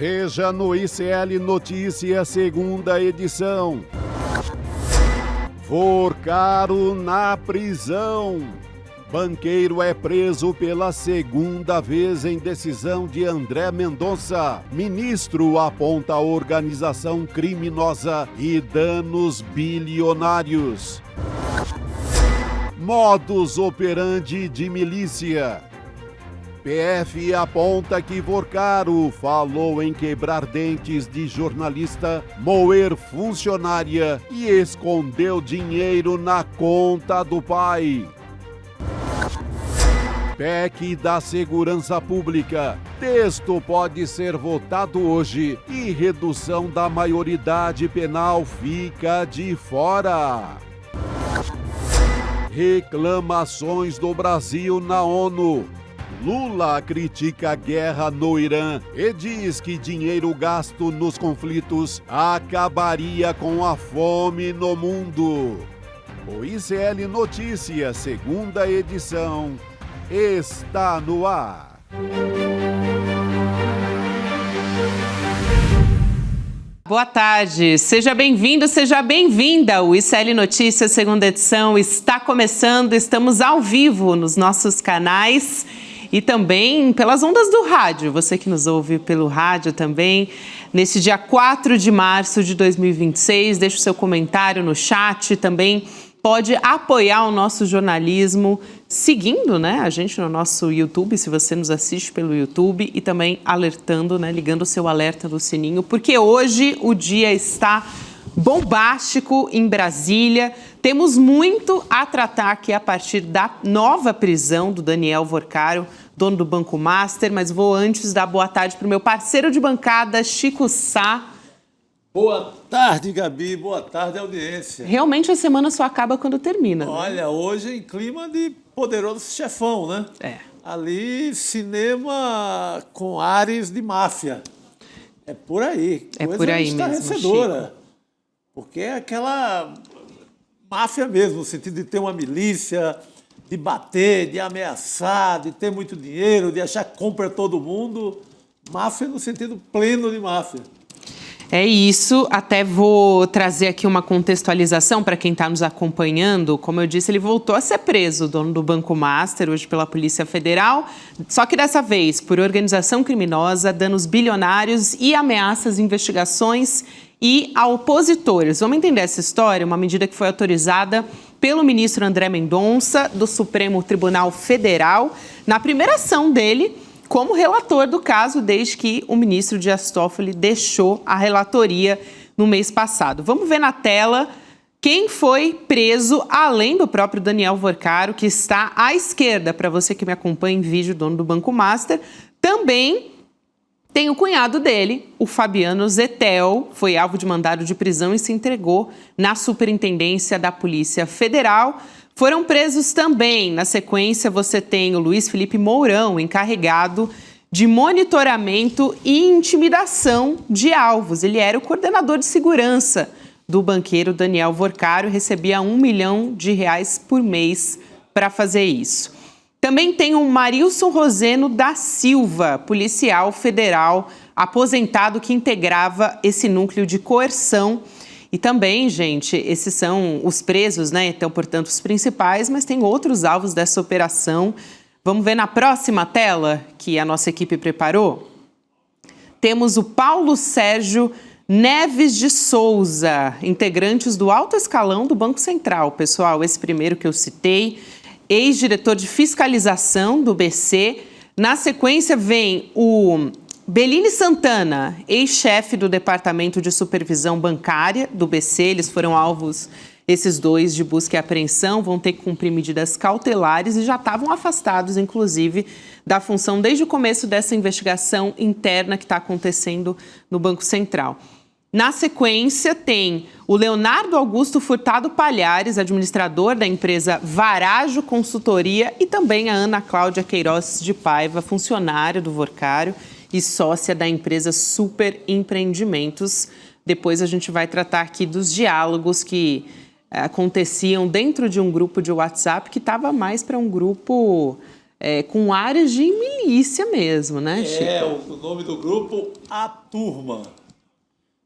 Veja no ICL Notícias, segunda edição. Vorcaro na prisão. Banqueiro é preso pela segunda vez em decisão de André Mendonça. Ministro aponta organização criminosa e danos bilionários. Modus operandi de milícia. PF aponta que Vorcaro falou em quebrar dentes de jornalista, moer funcionária e escondeu dinheiro na conta do pai. PEC da Segurança Pública. Texto pode ser votado hoje e redução da maioridade penal fica de fora. Reclamações do Brasil na ONU. Lula critica a guerra no Irã e diz que dinheiro gasto nos conflitos acabaria com a fome no mundo. O ICL Notícias, segunda edição, está no ar. Boa tarde, seja bem-vindo, seja bem-vinda. O ICL Notícias, segunda edição, está começando. Estamos ao vivo nos nossos canais e também pelas ondas do rádio. Você que nos ouve pelo rádio também. Nesse dia 4 de março de 2026, deixe o seu comentário no chat. Também pode apoiar o nosso jornalismo seguindo, a gente no nosso YouTube, se você nos assiste pelo YouTube, e também alertando, ligando o seu alerta do sininho, porque hoje o dia está bombástico em Brasília. Temos muito a tratar aqui a partir da nova prisão do Daniel Vorcaro, dono do Banco Master, mas vou antes dar boa tarde para o meu parceiro de bancada, Chico Sá. Boa tarde, Gabi. Boa tarde, audiência. Realmente a semana só acaba quando termina. Olha, hoje em clima de Poderoso Chefão, né? Ali, cinema com ares de máfia. É por aí. É por aí mesmo, estarrecedora. Chico. Porque é aquela máfia mesmo, no sentido de ter uma milícia, de bater, de ameaçar, de ter muito dinheiro, de achar que compra todo mundo. Máfia no sentido pleno de máfia. É isso, até vou trazer aqui uma contextualização para quem está nos acompanhando. Como eu disse, ele voltou a ser preso, o dono do Banco Master, hoje pela Polícia Federal, só que dessa vez por organização criminosa, danos bilionários e ameaças, investigações e a opositores. Vamos entender essa história, uma medida que foi autorizada pelo ministro André Mendonça, do Supremo Tribunal Federal, na primeira ação dele como relator do caso, desde que o ministro Dias Toffoli deixou a relatoria no mês passado. Vamos ver na tela quem foi preso, além do próprio Daniel Vorcaro, que está à esquerda, para você que me acompanha em vídeo, dono do Banco Master. Também tem o cunhado dele, o Fabiano Zettel, foi alvo de mandado de prisão e se entregou na Superintendência da Polícia Federal. Foram presos também, na sequência, você tem o Luiz Felipe Mourão, encarregado de monitoramento e intimidação de alvos. Ele era o coordenador de segurança do banqueiro Daniel Vorcaro e recebia R$1 milhão por mês para fazer isso. Também tem o Marilson Roseno da Silva, policial federal aposentado que integrava esse núcleo de coerção. E também, gente, esses são os presos, então, portanto, os principais, mas tem outros alvos dessa operação. Vamos ver na próxima tela que a nossa equipe preparou? Temos o Paulo Sérgio Neves de Souza, integrantes do alto escalão do Banco Central. Pessoal, esse primeiro que eu citei, ex-diretor de fiscalização do BC. Na sequência vem o Bellini Santana, ex-chefe do Departamento de Supervisão Bancária do BC, eles foram alvos, esses dois, de busca e apreensão, vão ter que cumprir medidas cautelares e já estavam afastados, inclusive, da função desde o começo dessa investigação interna que está acontecendo no Banco Central. Na sequência, tem o Leonardo Augusto Furtado Palhares, administrador da empresa Varajo Consultoria, e também a Ana Cláudia Queiroz de Paiva, funcionária do Vorcaro e sócia da empresa Super Empreendimentos. Depois a gente vai tratar aqui dos diálogos que aconteciam dentro de um grupo de WhatsApp que estava mais para um grupo com áreas de milícia mesmo, né, Chico? O nome do grupo, A Turma.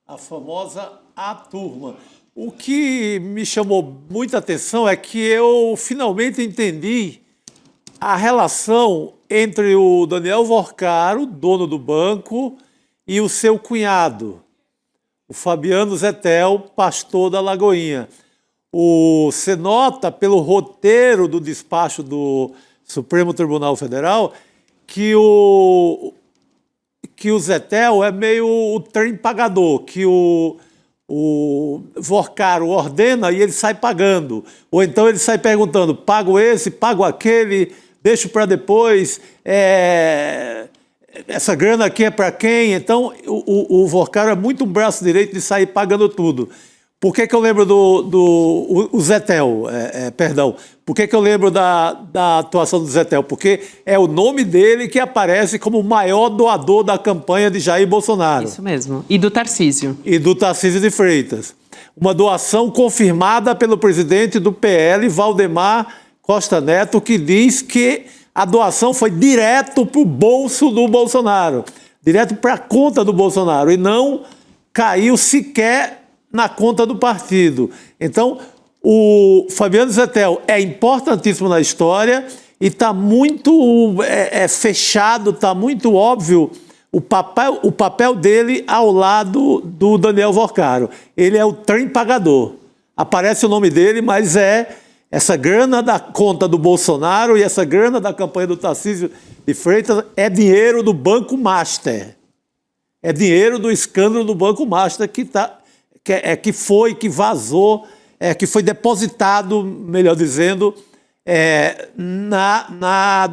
A famosa A Turma. O que me chamou muita atenção é que eu finalmente entendi a relação entre o Daniel Vorcaro, dono do banco, e o seu cunhado, o Fabiano Zettel, pastor da Lagoinha. Você nota pelo roteiro do despacho do Supremo Tribunal Federal que o Zettel é meio o trem pagador, que o Vorcaro ordena e ele sai pagando. Ou então ele sai perguntando, pago esse, pago aquele, deixo para depois, essa grana aqui é para quem? Então o Vorcaro é muito um braço direito de sair pagando tudo. Por que eu lembro do Zettel? Por que eu lembro da atuação do Zettel? Porque é o nome dele que aparece como o maior doador da campanha de Jair Bolsonaro. Isso mesmo. E do Tarcísio. E do Tarcísio de Freitas. Uma doação confirmada pelo presidente do PL, Valdemar Costa Neto, que diz que a doação foi direto para o bolso do Bolsonaro, direto para a conta do Bolsonaro, e não caiu sequer na conta do partido. Então, o Fabiano Zettel é importantíssimo na história e está muito fechado, está muito óbvio o papel dele ao lado do Daniel Vorcaro. Ele é o trem pagador. Aparece o nome dele, mas essa grana da conta do Bolsonaro e essa grana da campanha do Tarcísio de Freitas é dinheiro do Banco Master. É dinheiro do escândalo do Banco Master que vazou, que foi depositado, melhor dizendo, na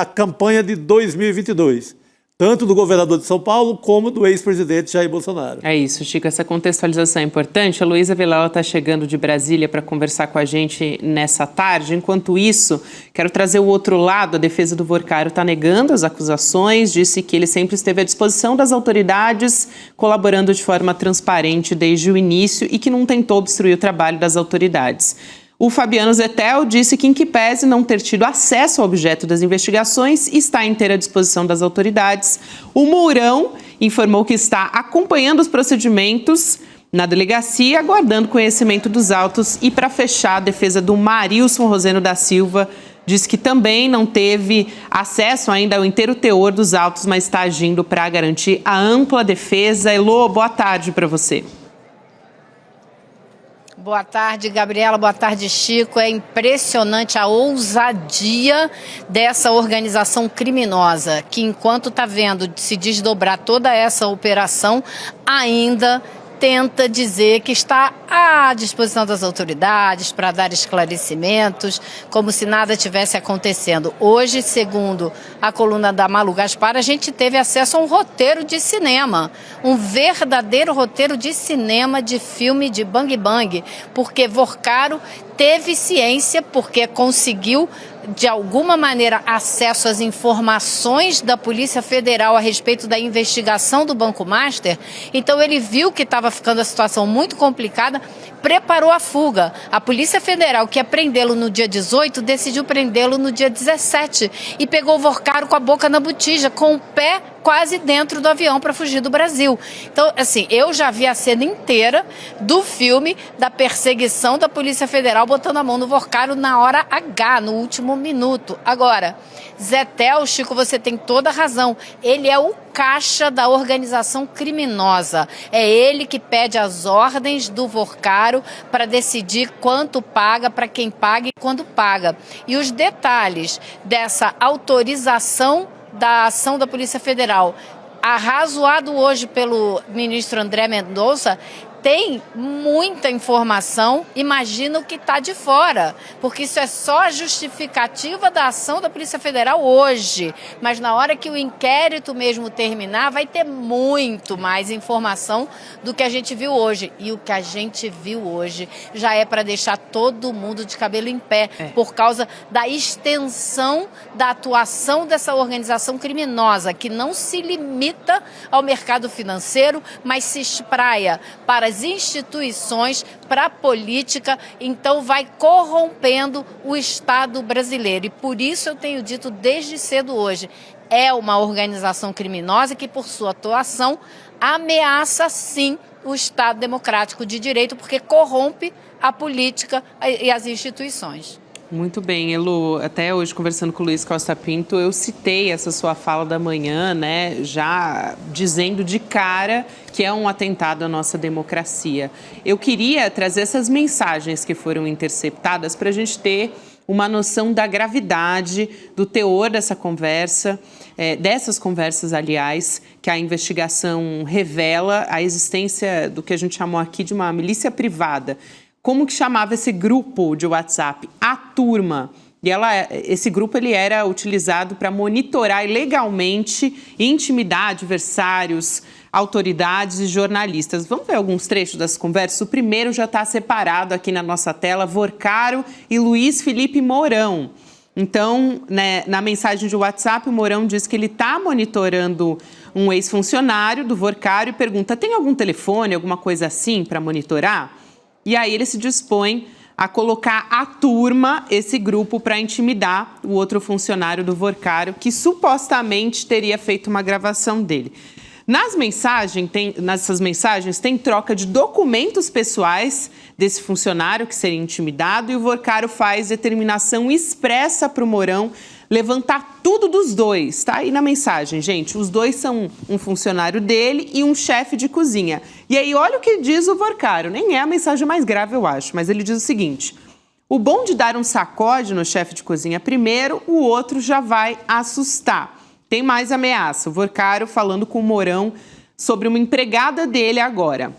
campanha de 2022. Tanto do governador de São Paulo como do ex-presidente Jair Bolsonaro. É isso, Chico, essa contextualização é importante. A Luísa Vilela está chegando de Brasília para conversar com a gente nessa tarde. Enquanto isso, quero trazer o outro lado. A defesa do Vorcaro está negando as acusações, disse que ele sempre esteve à disposição das autoridades, colaborando de forma transparente desde o início e que não tentou obstruir o trabalho das autoridades. O Fabiano Zettel disse que, em que pese não ter tido acesso ao objeto das investigações, está à inteira disposição das autoridades. O Mourão informou que está acompanhando os procedimentos na delegacia, aguardando conhecimento dos autos. E, para fechar, a defesa do Marilson Roseno da Silva disse que também não teve acesso ainda ao inteiro teor dos autos, mas está agindo para garantir a ampla defesa. Elô, boa tarde para você. Boa tarde, Gabriela. Boa tarde, Chico. É impressionante a ousadia dessa organização criminosa, que enquanto está vendo se desdobrar toda essa operação, ainda tenta dizer que está à disposição das autoridades para dar esclarecimentos, como se nada tivesse acontecendo. Hoje, segundo a coluna da Malu Gaspar, a gente teve acesso a um roteiro de cinema, um verdadeiro roteiro de cinema, de filme de Bang Bang, porque Vorcaro teve ciência, porque conseguiu, de alguma maneira, acesso às informações da Polícia Federal a respeito da investigação do Banco Master. Então ele viu que estava ficando a situação muito complicada, preparou a fuga. A Polícia Federal, que ia prendê-lo no dia 18, decidiu prendê-lo no dia 17 e pegou o Vorcaro com a boca na botija, com o pé quase dentro do avião para fugir do Brasil. Então, assim, eu já vi a cena inteira do filme da perseguição da Polícia Federal botando a mão no Vorcaro na hora H, no último minuto. Agora, Zettel, Chico, você tem toda a razão. Ele é o caixa da organização criminosa. É ele que pede as ordens do Vorcaro para decidir quanto paga, para quem paga e quando paga. E os detalhes dessa autorização da ação da Polícia Federal, arrazoado hoje pelo ministro André Mendonça, tem muita informação, imagina o que está de fora, porque isso é só a justificativa da ação da Polícia Federal hoje, mas na hora que o inquérito mesmo terminar, vai ter muito mais informação do que a gente viu hoje. E o que a gente viu hoje já é para deixar todo mundo de cabelo em pé, por causa da extensão da atuação dessa organização criminosa, que não se limita ao mercado financeiro, mas se espraia para as instituições, para a política, então vai corrompendo o Estado brasileiro. E por isso eu tenho dito desde cedo hoje, é uma organização criminosa que, por sua atuação, ameaça, sim, o Estado democrático de direito, porque corrompe a política e as instituições. Muito bem, Elu. Até hoje, conversando com o Luiz Costa Pinto, eu citei essa sua fala da manhã, né, já dizendo de cara que é um atentado à nossa democracia. Eu queria trazer essas mensagens que foram interceptadas para a gente ter uma noção da gravidade, do teor dessa conversa, dessas conversas, aliás, que a investigação revela a existência do que a gente chamou aqui de uma milícia privada. Como que chamava esse grupo de WhatsApp? A Turma. E esse grupo ele era utilizado para monitorar ilegalmente e intimidar adversários, autoridades e jornalistas. Vamos ver alguns trechos das conversas? O primeiro já está separado aqui na nossa tela, Vorcaro e Luiz Felipe Mourão. Então, né, na mensagem de WhatsApp, o Mourão diz que ele está monitorando um ex-funcionário do Vorcaro e pergunta, tem algum telefone, alguma coisa assim para monitorar? E aí ele se dispõe a colocar a Turma, esse grupo, para intimidar o outro funcionário do Vorcaro, que supostamente teria feito uma gravação dele. Nessas mensagens tem troca de documentos pessoais desse funcionário que seria intimidado e o Vorcaro faz determinação expressa para o Mourão levantar tudo dos dois, tá? E na mensagem, gente, os dois são um funcionário dele e um chefe de cozinha. E aí, olha o que diz o Vorcaro. Nem é a mensagem mais grave, eu acho, mas ele diz o seguinte: o bom de dar um sacode no chefe de cozinha primeiro, o outro já vai assustar. Tem mais ameaça. O Vorcaro falando com o Mourão sobre uma empregada dele agora.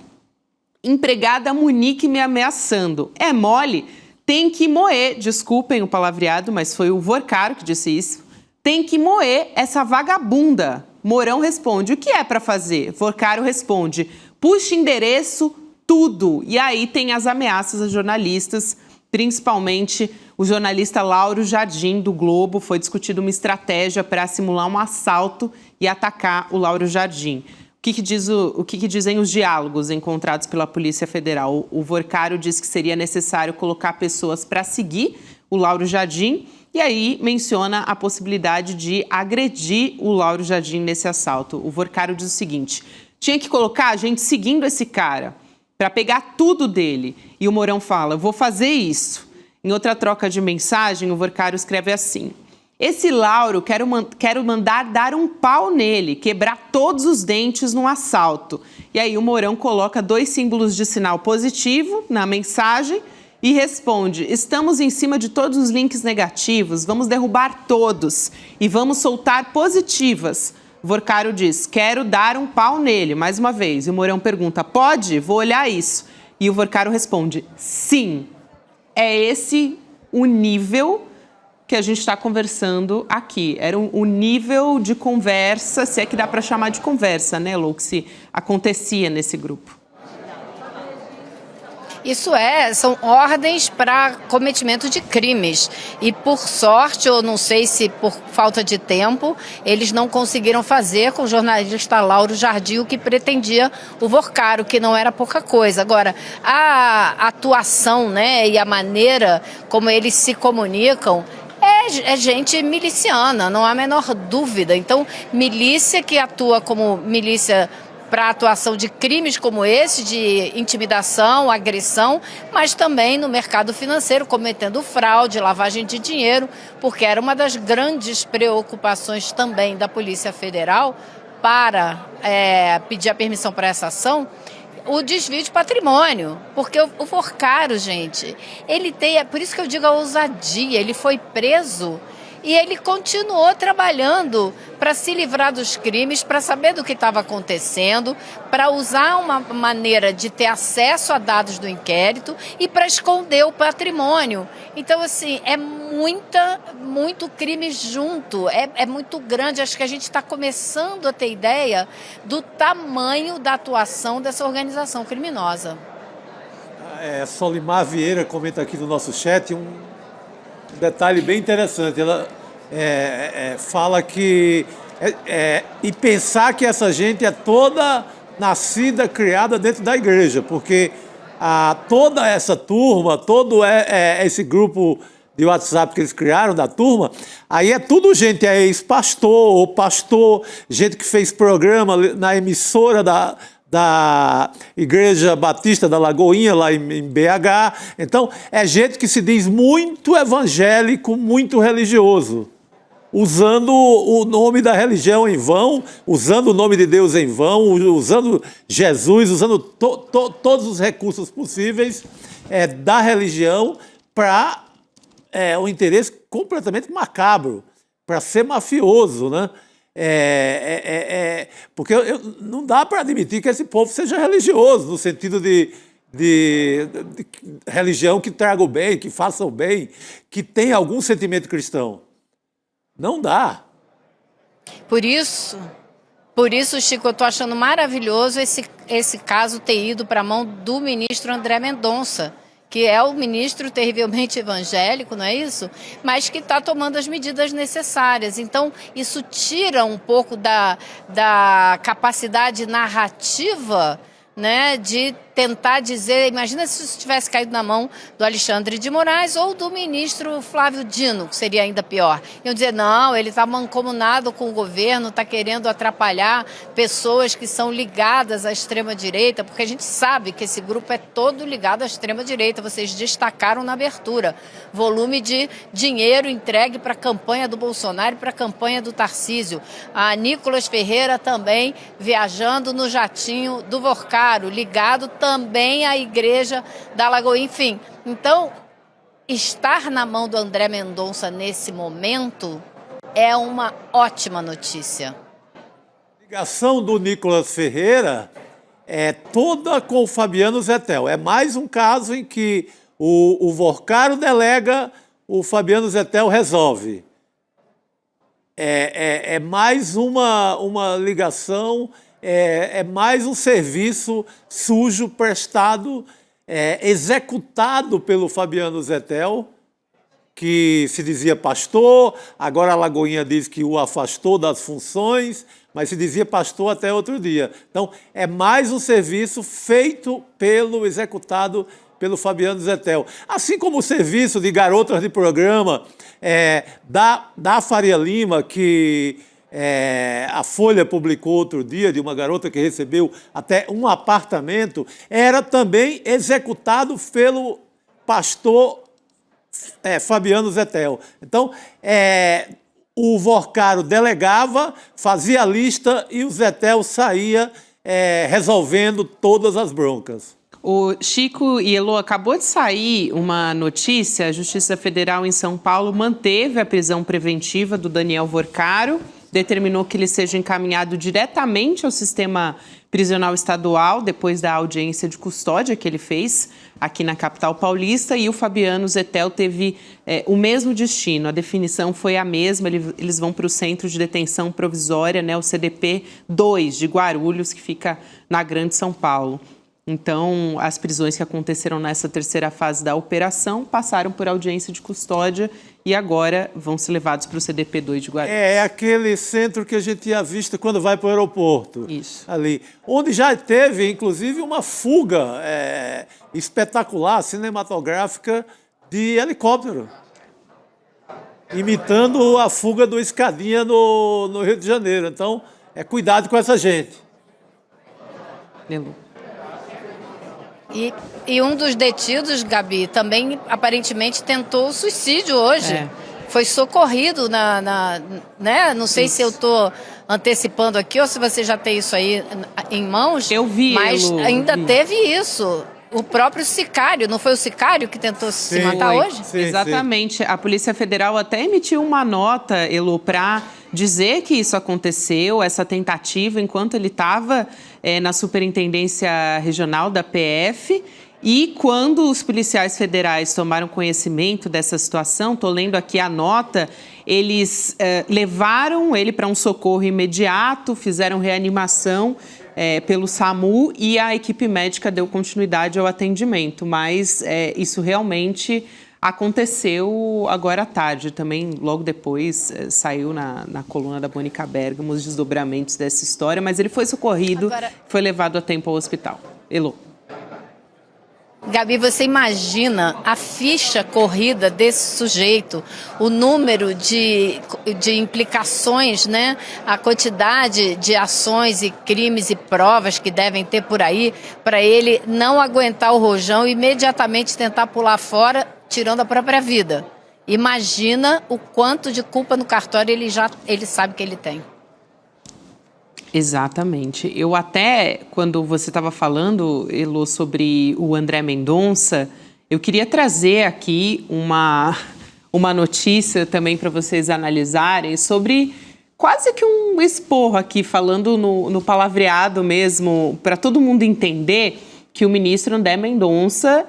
Empregada Monique me ameaçando. É mole? Tem que moer, desculpem o palavreado, mas foi o Vorcaro que disse isso. Tem que moer essa vagabunda. Mourão responde, o que é para fazer? Vorcaro responde, puxa endereço, tudo. E aí tem as ameaças a jornalistas, principalmente o jornalista Lauro Jardim, do Globo. Foi discutida uma estratégia para simular um assalto e atacar o Lauro Jardim. O que dizem os diálogos encontrados pela Polícia Federal? O Vorcaro diz que seria necessário colocar pessoas para seguir o Lauro Jardim e aí menciona a possibilidade de agredir o Lauro Jardim nesse assalto. O Vorcaro diz o seguinte, tinha que colocar a gente seguindo esse cara para pegar tudo dele. E o Mourão fala, vou fazer isso. Em outra troca de mensagem, o Vorcaro escreve assim, esse Lauro, quero mandar dar um pau nele, quebrar todos os dentes num assalto. E aí o Mourão coloca 2 símbolos de sinal positivo na mensagem e responde, estamos em cima de todos os links negativos, vamos derrubar todos e vamos soltar positivas. O Vorcaro diz, quero dar um pau nele, mais uma vez. E o Mourão pergunta, pode? Vou olhar isso. E o Vorcaro responde, sim. É esse o nível que a gente está conversando aqui. Era o nível de conversa, se é que dá para chamar de conversa, né, Lou, que se acontecia nesse grupo. Isso são ordens para cometimento de crimes. E por sorte, ou não sei se por falta de tempo, eles não conseguiram fazer com o jornalista Lauro Jardim o que pretendia o Vorcaro, que não era pouca coisa. Agora, a atuação, né, e a maneira como eles se comunicam é gente miliciana, não há a menor dúvida. Então, milícia que atua como milícia para atuação de crimes como esse, de intimidação, agressão, mas também no mercado financeiro, cometendo fraude, lavagem de dinheiro, porque era uma das grandes preocupações também da Polícia Federal para pedir a permissão para essa ação, o desvio de patrimônio, porque o Vorcaro, gente, ele tem, por isso que eu digo a ousadia, ele foi preso e ele continuou trabalhando para se livrar dos crimes, para saber do que estava acontecendo, para usar uma maneira de ter acesso a dados do inquérito e para esconder o patrimônio. Então, assim, é muito crime junto, é muito grande. Acho que a gente está começando a ter ideia do tamanho da atuação dessa organização criminosa. Solimar Vieira comenta aqui no nosso chat um detalhe bem interessante. Ela fala que e pensar que essa gente é toda nascida, criada dentro da igreja, porque toda essa turma, todo esse grupo de WhatsApp que eles criaram, da turma, aí é tudo gente, é ex-pastor ou pastor, gente que fez programa na emissora da Igreja Batista da Lagoinha, lá em BH. Então, é gente que se diz muito evangélico, muito religioso, usando o nome da religião em vão, usando o nome de Deus em vão, usando Jesus, usando todos os recursos possíveis da religião para um interesse completamente macabro, para ser mafioso, né? Porque não dá para admitir que esse povo seja religioso, no sentido de religião que traga o bem, que faça o bem, que tenha algum sentimento cristão. Não dá. Por isso, Chico, eu estou achando maravilhoso esse caso ter ido para a mão do ministro André Mendonça, que é o ministro terrivelmente evangélico, não é isso? Mas que está tomando as medidas necessárias. Então, isso tira um pouco da capacidade narrativa, né, de tentar dizer, imagina se isso tivesse caído na mão do Alexandre de Moraes ou do ministro Flávio Dino, que seria ainda pior. Iam dizer, não, ele está mancomunado com o governo, está querendo atrapalhar pessoas que são ligadas à extrema-direita, porque a gente sabe que esse grupo é todo ligado à extrema-direita, vocês destacaram na abertura. Volume de dinheiro entregue para a campanha do Bolsonaro e para a campanha do Tarcísio. A Nicolas Ferreira também viajando no jatinho do Vorcaro, ligado também à Igreja da Lagoinha, enfim. Então, estar na mão do André Mendonça nesse momento é uma ótima notícia. A ligação do Nicolas Ferreira é toda com o Fabiano Zettel. É mais um caso em que o Vorcaro delega, o Fabiano Zettel resolve. É mais uma ligação, é mais um serviço sujo prestado, executado pelo Fabiano Zettel, que se dizia pastor, agora a Lagoinha diz que o afastou das funções, mas se dizia pastor até outro dia. Então, é mais um serviço feito executado pelo Fabiano Zettel. Assim como o serviço de garotas de programa da Faria Lima, que a Folha publicou outro dia, de uma garota que recebeu até um apartamento, era também executado pelo pastor Fabiano Zettel. Então, o Vorcaro delegava, fazia a lista e o Zettel saía resolvendo todas as broncas. O Chico e Elô, acabou de sair uma notícia, a Justiça Federal em São Paulo manteve a prisão preventiva do Daniel Vorcaro, determinou que ele seja encaminhado diretamente ao sistema prisional estadual, depois da audiência de custódia que ele fez aqui na capital paulista, e o Fabiano Zettel teve o mesmo destino. A definição foi a mesma, eles vão para o Centro de Detenção Provisória, né, o CDP 2 de Guarulhos, que fica na Grande São Paulo. Então, as prisões que aconteceram nessa terceira fase da operação passaram por audiência de custódia e agora vão ser levados para o CDP2 de Guarulhos. É aquele centro que a gente tinha visto quando vai para o aeroporto. Isso. Ali. Onde já teve, inclusive, uma fuga espetacular, cinematográfica, de helicóptero. Imitando a fuga do Escadinha no Rio de Janeiro. Então, cuidado com essa gente. Elô. E um dos detidos, Gabi, também aparentemente tentou suicídio hoje. Foi socorrido né? Não sei se eu estou antecipando aqui ou se você já tem isso aí em mãos. Eu vi, mas ainda teve isso. O próprio sicário, não foi o sicário que tentou se matar hoje? Sim, exatamente. Sim. A Polícia Federal até emitiu uma nota, Elô, para dizer que isso aconteceu, essa tentativa, enquanto ele estava na Superintendência Regional da PF. E quando os policiais federais tomaram conhecimento dessa situação, estou lendo aqui a nota, eles levaram ele para um socorro imediato, fizeram reanimação pelo SAMU e a equipe médica deu continuidade ao atendimento. Mas isso realmente aconteceu agora à tarde. Também, logo depois, saiu na coluna da Mônica Bergamo os desdobramentos dessa história, mas ele foi socorrido, foi levado a tempo ao hospital. Elô. Gabi, você imagina a ficha corrida desse sujeito, o número de implicações, né? A quantidade de ações e crimes e provas que devem ter por aí, para ele não aguentar o rojão e imediatamente tentar pular fora, tirando a própria vida. Imagina o quanto de culpa no cartório ele sabe que ele tem. Exatamente. Eu até, quando você estava falando, Elô, sobre o André Mendonça, eu queria trazer aqui uma notícia também para vocês analisarem sobre quase que um esporro aqui, falando no palavreado mesmo, para todo mundo entender que o ministro André Mendonça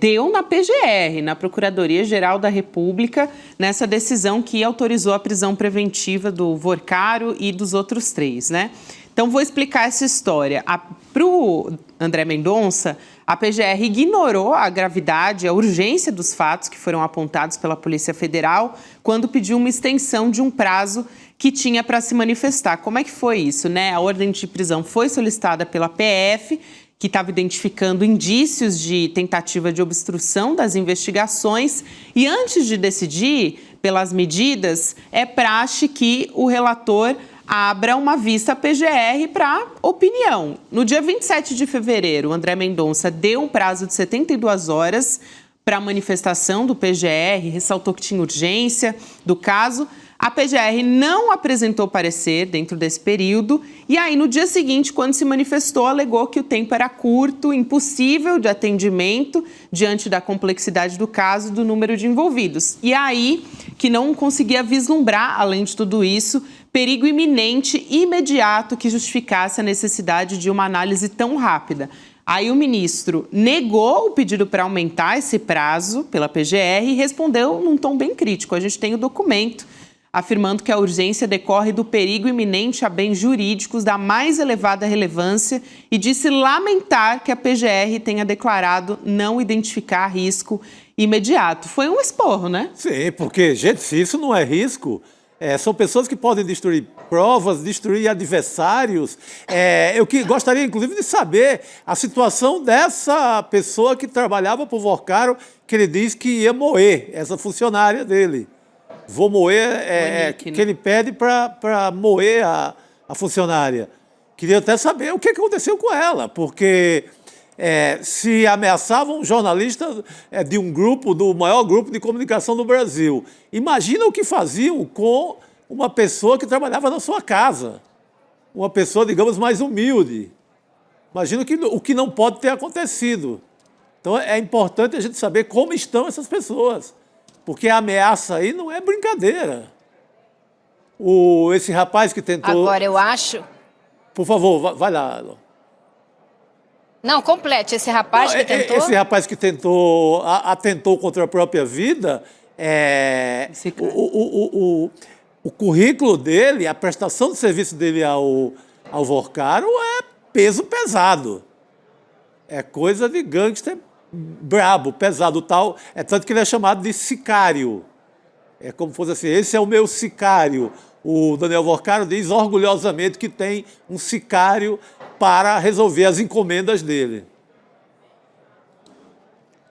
deu na PGR, na Procuradoria-Geral da República, nessa decisão que autorizou a prisão preventiva do Vorcaro e dos outros 3, né? Então, vou explicar essa história. Para o André Mendonça, a PGR ignorou a gravidade, a urgência dos fatos que foram apontados pela Polícia Federal quando pediu uma extensão de um prazo que tinha para se manifestar. Como é que foi isso, né? A ordem de prisão foi solicitada pela PF, que estava identificando indícios de tentativa de obstrução das investigações. E antes de decidir pelas medidas, é praxe que o relator abra uma vista PGR para opinião. No dia 27 de fevereiro, o André Mendonça deu um prazo de 72 horas para a manifestação do PGR, ressaltou que tinha urgência do caso. A PGR não apresentou parecer dentro desse período e aí, no dia seguinte, quando se manifestou, alegou que o tempo era curto, impossível de atendimento diante da complexidade do caso e do número de envolvidos. E aí, que não conseguia vislumbrar, além de tudo isso, perigo iminente e imediato que justificasse a necessidade de uma análise tão rápida. Aí o ministro negou o pedido para aumentar esse prazo pela PGR e respondeu num tom bem crítico. A gente tem o documento afirmando que a urgência decorre do perigo iminente a bens jurídicos da mais elevada relevância e disse lamentar que a PGR tenha declarado não identificar risco imediato. Foi um esporro, né? Sim, porque, gente, se isso não é risco, são pessoas que podem destruir provas, destruir adversários. Eu gostaria, inclusive, de saber a situação dessa pessoa que trabalhava para o Vorcaro, que ele diz que ia moer, essa funcionária dele. Vou moer, que ele pede para moer a funcionária. Queria até saber o que aconteceu com ela, porque se ameaçavam um jornalista de um grupo, do maior grupo de comunicação do Brasil. Imagina o que faziam com uma pessoa que trabalhava na sua casa, uma pessoa, digamos, mais humilde. Imagina o que não pode ter acontecido. Então, é importante a gente saber como estão essas pessoas. Porque a ameaça aí não é brincadeira. Esse rapaz que tentou... Agora, eu acho... Por favor, vai lá. Não, complete. Esse rapaz que tentou... Esse rapaz que tentou, atentou contra a própria vida, o currículo dele, a prestação de serviço dele ao Vorcaro é peso pesado. É coisa de gangster brabo, pesado, tal. É tanto que ele é chamado de sicário. É como fosse assim, esse é o meu sicário. O Daniel Vorcaro diz orgulhosamente que tem um sicário para resolver as encomendas dele.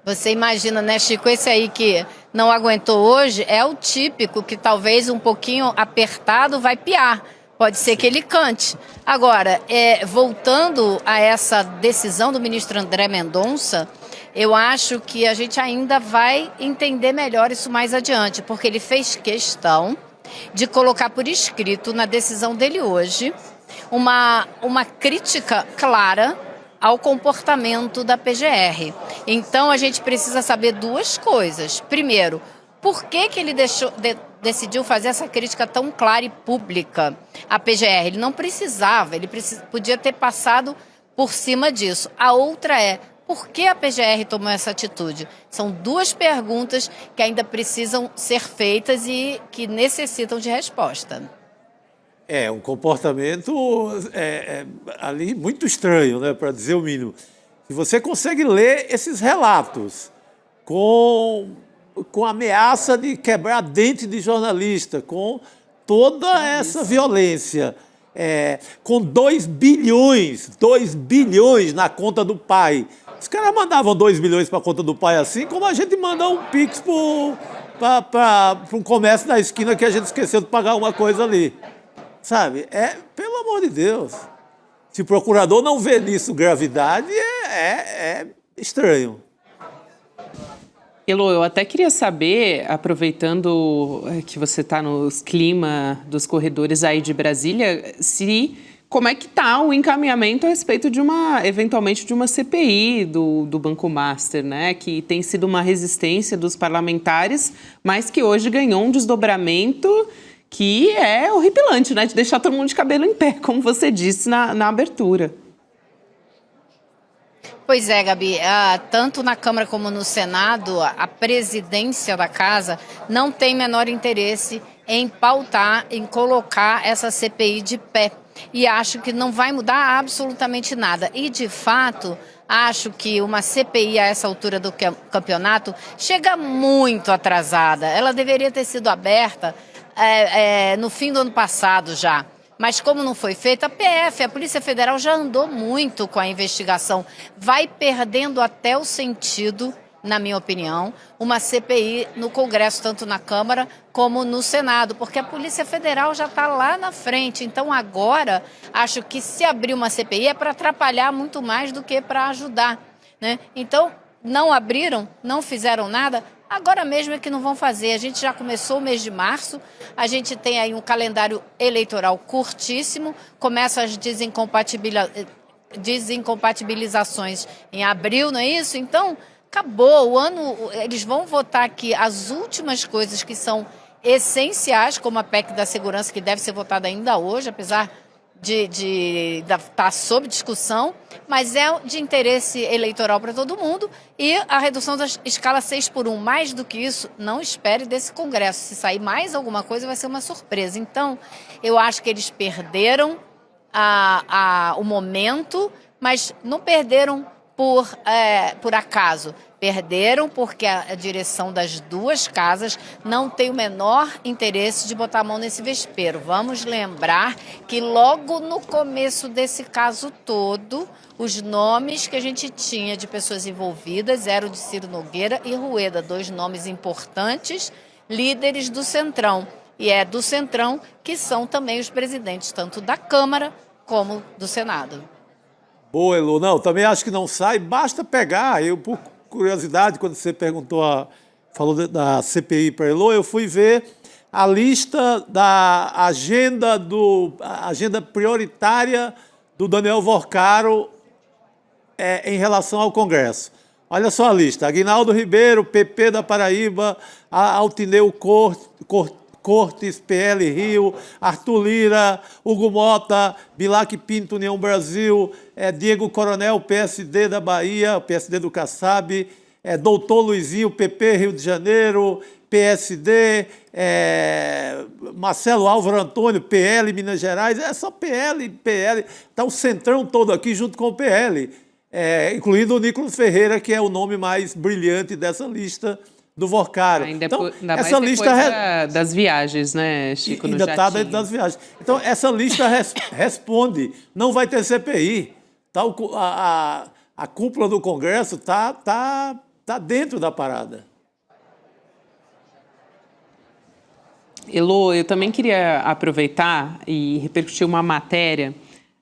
Você imagina, né, Chico, esse aí que não aguentou hoje é o típico que talvez um pouquinho apertado vai piar. Pode ser que ele cante. Agora, voltando a essa decisão do ministro André Mendonça, eu acho que a gente ainda vai entender melhor isso mais adiante, porque ele fez questão de colocar por escrito na decisão dele hoje uma crítica clara ao comportamento da PGR. Então, a gente precisa saber duas coisas. Primeiro, por que ele decidiu fazer essa crítica tão clara e pública à PGR? Ele não precisava, podia ter passado por cima disso. A outra é, por que a PGR tomou essa atitude? São duas perguntas que ainda precisam ser feitas e que necessitam de resposta. É um comportamento ali muito estranho, né, para dizer o mínimo. Se você consegue ler esses relatos com com ameaça de quebrar dente de jornalista, com toda essa violência. Com 2 bilhões na conta do pai. Os caras mandavam 2 bilhões para a conta do pai assim, como a gente manda um Pix para um comércio da esquina que a gente esqueceu de pagar uma coisa ali. Sabe? Pelo amor de Deus. Se o procurador não vê nisso gravidade, é estranho. Elô, eu até queria saber, aproveitando que você está nos clima dos corredores aí de Brasília, como é que está o encaminhamento a respeito de eventualmente de uma CPI do Banco Master, né? Que tem sido uma resistência dos parlamentares, mas que hoje ganhou um desdobramento que é horripilante, né? De deixar todo mundo de cabelo em pé, como você disse na abertura. Pois é, Gabi, tanto na Câmara como no Senado, a presidência da Casa não tem menor interesse em pautar, em colocar essa CPI de pé. E acho que não vai mudar absolutamente nada. E, de fato, acho que uma CPI a essa altura do campeonato chega muito atrasada. Ela deveria ter sido aberta no fim do ano passado já. Mas como não foi feita, a Polícia Federal já andou muito com a investigação. Vai perdendo até o sentido, na minha opinião, uma CPI no Congresso, tanto na Câmara como no Senado, porque a Polícia Federal já está lá na frente. Então agora, acho que se abrir uma CPI é para atrapalhar muito mais do que para ajudar, né? Então, não abriram, não fizeram nada. Agora mesmo é que não vão fazer. A gente já começou o mês de março, a gente tem aí um calendário eleitoral curtíssimo, começam as desincompatibilizações em abril, não é isso? Então, acabou o ano, eles vão votar aqui as últimas coisas que são essenciais, como a PEC da segurança, que deve ser votada ainda hoje, apesar de estar sob discussão, mas é de interesse eleitoral para todo mundo, e a redução da escala 6x1. Mais do que isso, não espere desse Congresso. Se sair mais alguma coisa, vai ser uma surpresa. Então, eu acho que eles perderam o momento, mas não perderam por acaso. Perderam porque a direção das duas casas não tem o menor interesse de botar a mão nesse vespeiro. Vamos lembrar que logo no começo desse caso todo, os nomes que a gente tinha de pessoas envolvidas eram de Ciro Nogueira e Rueda, 2 nomes importantes, líderes do Centrão. E é do Centrão que são também os presidentes, tanto da Câmara como do Senado. Boa, Elô. Não, também acho que não sai, basta pegar. Eu, por curiosidade, quando você falou da CPI para Elô, eu fui ver a lista da agenda prioritária do Daniel Vorcaro em relação ao Congresso. Olha só a lista: Aguinaldo Ribeiro, PP da Paraíba, Altineu Cortes, PL Rio, Arthur Lira, Hugo Mota, Bilac Pinto, União Brasil, Diego Coronel, PSD da Bahia, PSD do Kassab, Doutor Luizinho, PP Rio de Janeiro, PSD, Marcelo Álvaro Antônio, PL Minas Gerais. É só PL, está o centrão todo aqui junto com o PL, incluindo o Nicolas Ferreira, que é o nome mais brilhante dessa lista do Vorcaro. Então, essa lista das viagens, né, Chico? Ainda está dentro das viagens. Então, essa lista responde, não vai ter CPI. A cúpula do Congresso tá dentro da parada. Elô, eu também queria aproveitar e repercutir uma matéria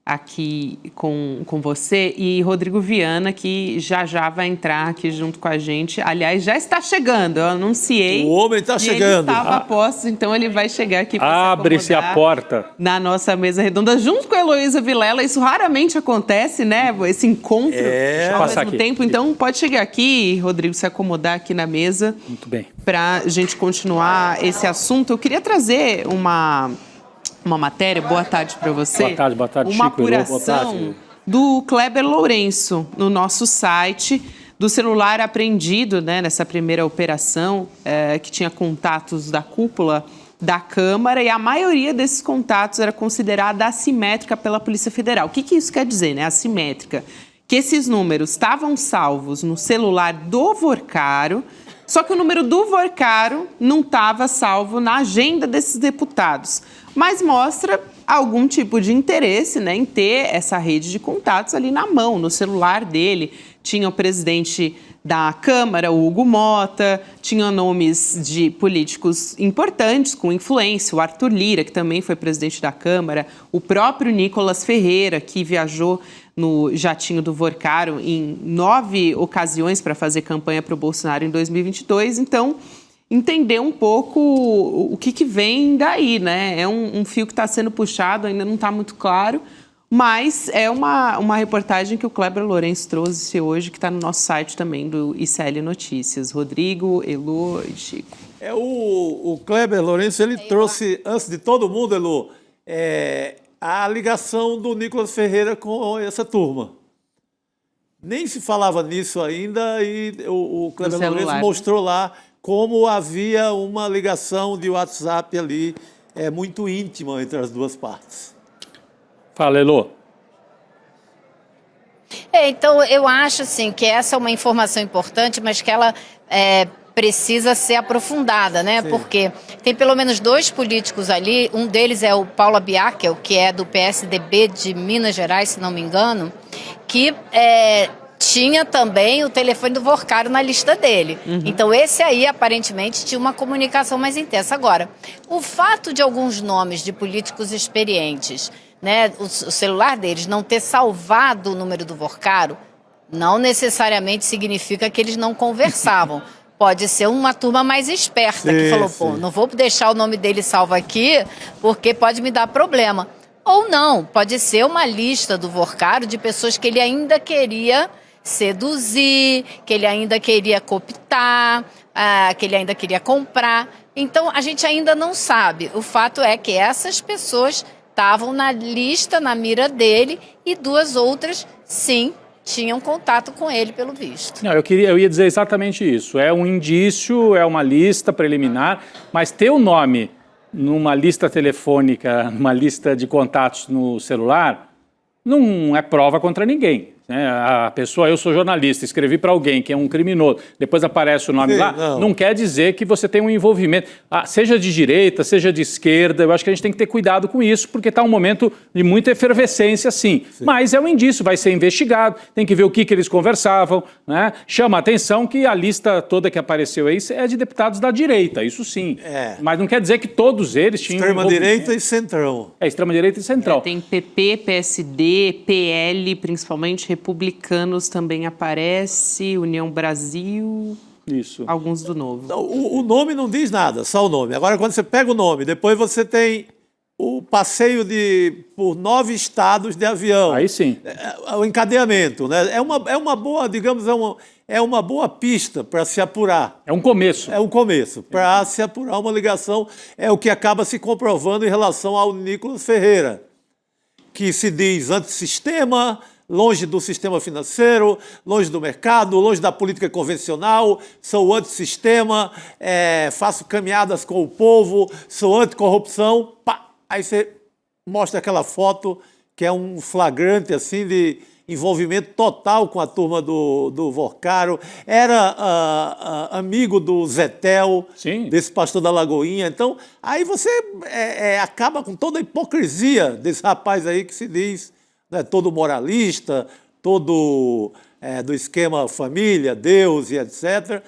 aqui com você e Rodrigo Viana, que já vai entrar aqui junto com a gente. Aliás, já está chegando, eu anunciei. O homem está chegando. Ele estava a posto, então ele vai chegar aqui para abre-se a porta na nossa mesa redonda, junto com a Heloísa Vilela. Isso raramente acontece, né? Esse encontro ao mesmo tempo. Então, pode chegar aqui, Rodrigo, se acomodar aqui na mesa. Muito bem. Para a gente continuar esse assunto. Eu queria trazer uma matéria, boa tarde para você. Boa tarde, uma Chico. Apuração do Kleber Lourenço no nosso site, do celular apreendido, né, nessa primeira operação, que tinha contatos da cúpula da Câmara, e a maioria desses contatos era considerada assimétrica pela Polícia Federal. O que isso quer dizer, né, assimétrica? Que esses números estavam salvos no celular do Vorcaro, Só que o número do Vorcaro não estava salvo na agenda desses deputados, mas mostra algum tipo de interesse, né, em ter essa rede de contatos ali na mão, no celular dele. Tinha o presidente da Câmara, o Hugo Mota, tinha nomes de políticos importantes com influência, o Arthur Lira, que também foi presidente da Câmara, o próprio Nicolas Ferreira, que viajou no jatinho do Vorcaro em 9 ocasiões para fazer campanha para o Bolsonaro em 2022. Então, entender um pouco o que vem daí, né? É um fio que está sendo puxado, ainda não está muito claro, mas é uma reportagem que o Kleber Lourenço trouxe hoje, que está no nosso site também, do ICL Notícias. Rodrigo, Elô e Chico. O Kleber Lourenço, ele trouxe, antes de todo mundo, Elô, a ligação do Nicolas Ferreira com essa turma. Nem se falava nisso ainda e o Kleber Lourenço mostrou lá como havia uma ligação de WhatsApp ali muito íntima entre as duas partes. Fala, Elô. Então, eu acho assim, que essa é uma informação importante, mas que ela precisa ser aprofundada, né? Sim. Porque tem pelo menos 2 políticos ali, um deles é o Paulo Biakel, que é do PSDB de Minas Gerais, se não me engano, que tinha também o telefone do Vorcaro na lista dele. Uhum. Então, esse aí, aparentemente, tinha uma comunicação mais intensa. Agora, o fato de alguns nomes de políticos experientes, né, o celular deles não ter salvado o número do Vorcaro, não necessariamente significa que eles não conversavam. Pode ser uma turma mais esperta que falou, pô, não vou deixar o nome dele salvo aqui porque pode me dar problema. Ou não, pode ser uma lista do Vorcaro de pessoas que ele ainda queria seduzir, que ele ainda queria cooptar, que ele ainda queria comprar. Então, a gente ainda não sabe. O fato é que essas pessoas estavam na lista, na mira dele, e 2 outras, sim, tinham contato com ele, pelo visto. Não, eu ia dizer exatamente isso. É um indício, é uma lista preliminar, mas ter o nome numa lista telefônica, numa lista de contatos no celular, não é prova contra ninguém. A pessoa, eu sou jornalista, escrevi para alguém que é um criminoso, depois aparece o nome lá, não quer dizer que você tem um envolvimento, seja de direita, seja de esquerda. Eu acho que a gente tem que ter cuidado com isso, porque está um momento de muita efervescência, sim. Mas é um indício, vai ser investigado, tem que ver o que eles conversavam, né? Chama a atenção que a lista toda que apareceu aí é de deputados da direita, isso sim. Mas não quer dizer que todos eles tinham extrema-direita e centrão. Extrema-direita e central. Tem PP, PSD, PL, principalmente Republicanos também aparece, União Brasil, isso. Alguns do Novo. O nome não diz nada, só o nome. Agora, quando você pega o nome, depois você tem o passeio por 9 estados de avião. Aí sim. O encadeamento, né? É uma boa, digamos, é uma boa pista para se apurar. É um começo. É um começo. Para se apurar uma ligação, é o que acaba se comprovando em relação ao Nicolas Ferreira, que se diz antissistema, longe do sistema financeiro, longe do mercado, longe da política convencional, sou antissistema, faço caminhadas com o povo, sou anticorrupção. Pá! Aí você mostra aquela foto que é um flagrante assim de envolvimento total com a turma do Vorcaro. Era amigo do Zetel, desse pastor da Lagoinha. Então, aí você acaba com toda a hipocrisia desse rapaz aí que se diz, né, todo moralista, todo do esquema família, Deus e etc.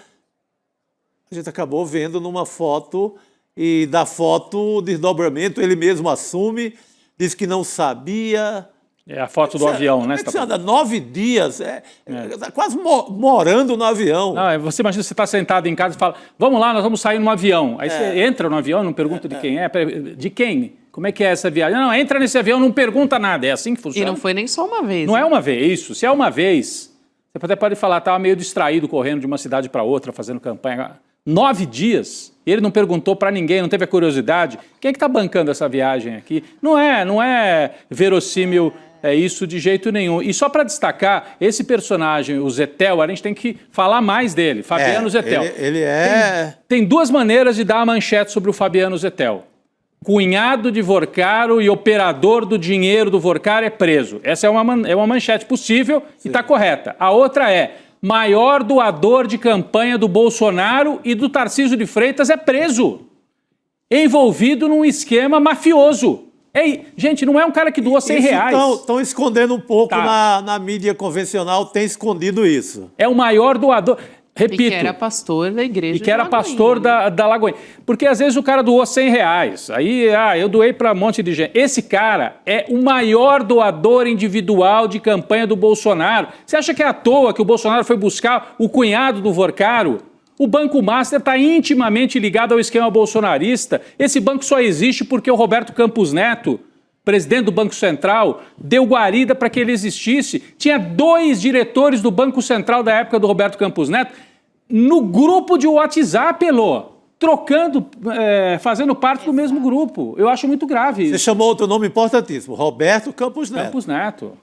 A gente acabou vendo numa foto, e da foto o desdobramento ele mesmo assume, diz que não sabia. É a foto do avião, né? Você anda 9 dias, quase morando no avião. Não, você imagina, você está sentado em casa e fala, vamos lá, nós vamos sair num avião. Aí você entra no avião, não pergunta de quem é. De quem? Como é que é essa viagem? Não, entra nesse avião, não pergunta nada. É assim que funciona. E não foi nem só uma vez. Não, né? É uma vez, isso. Se é uma vez, você até pode falar, estava meio distraído, correndo de uma cidade para outra, fazendo campanha. 9 dias, ele não perguntou para ninguém, não teve a curiosidade. Quem é que está bancando essa viagem aqui? Não é verossímil isso de jeito nenhum. E só para destacar, esse personagem, o Zetel, a gente tem que falar mais dele, Fabiano Zetel. Ele Tem 2 maneiras de dar a manchete sobre o Fabiano Zetel. Cunhado de Vorcaro e operador do dinheiro do Vorcaro é preso. Essa é uma manchete possível e está correta. A outra é maior doador de campanha do Bolsonaro e do Tarcísio de Freitas é preso, envolvido num esquema mafioso. Gente, não é um cara que doou 100 reais. Estão escondendo um pouco Tá. na mídia convencional, tem escondido isso. É o maior doador. Repito. E que era pastor da igreja. E que era de Lagoinha, pastor né? da Lagoinha. Porque às vezes o cara doou 100 reais. Aí, eu doei para um monte de gente. Esse cara é o maior doador individual de campanha do Bolsonaro. Você acha que é à toa que o Bolsonaro foi buscar o cunhado do Vorcaro? O Banco Master está intimamente ligado ao esquema bolsonarista. Esse banco só existe porque o Roberto Campos Neto, presidente do Banco Central, deu guarida para que ele existisse. Tinha 2 diretores do Banco Central da época do Roberto Campos Neto no grupo de WhatsApp, Elô, trocando, fazendo parte do mesmo grupo. Eu acho muito grave isso. Você chamou outro nome importantíssimo, Roberto Campos Neto. Campos Neto.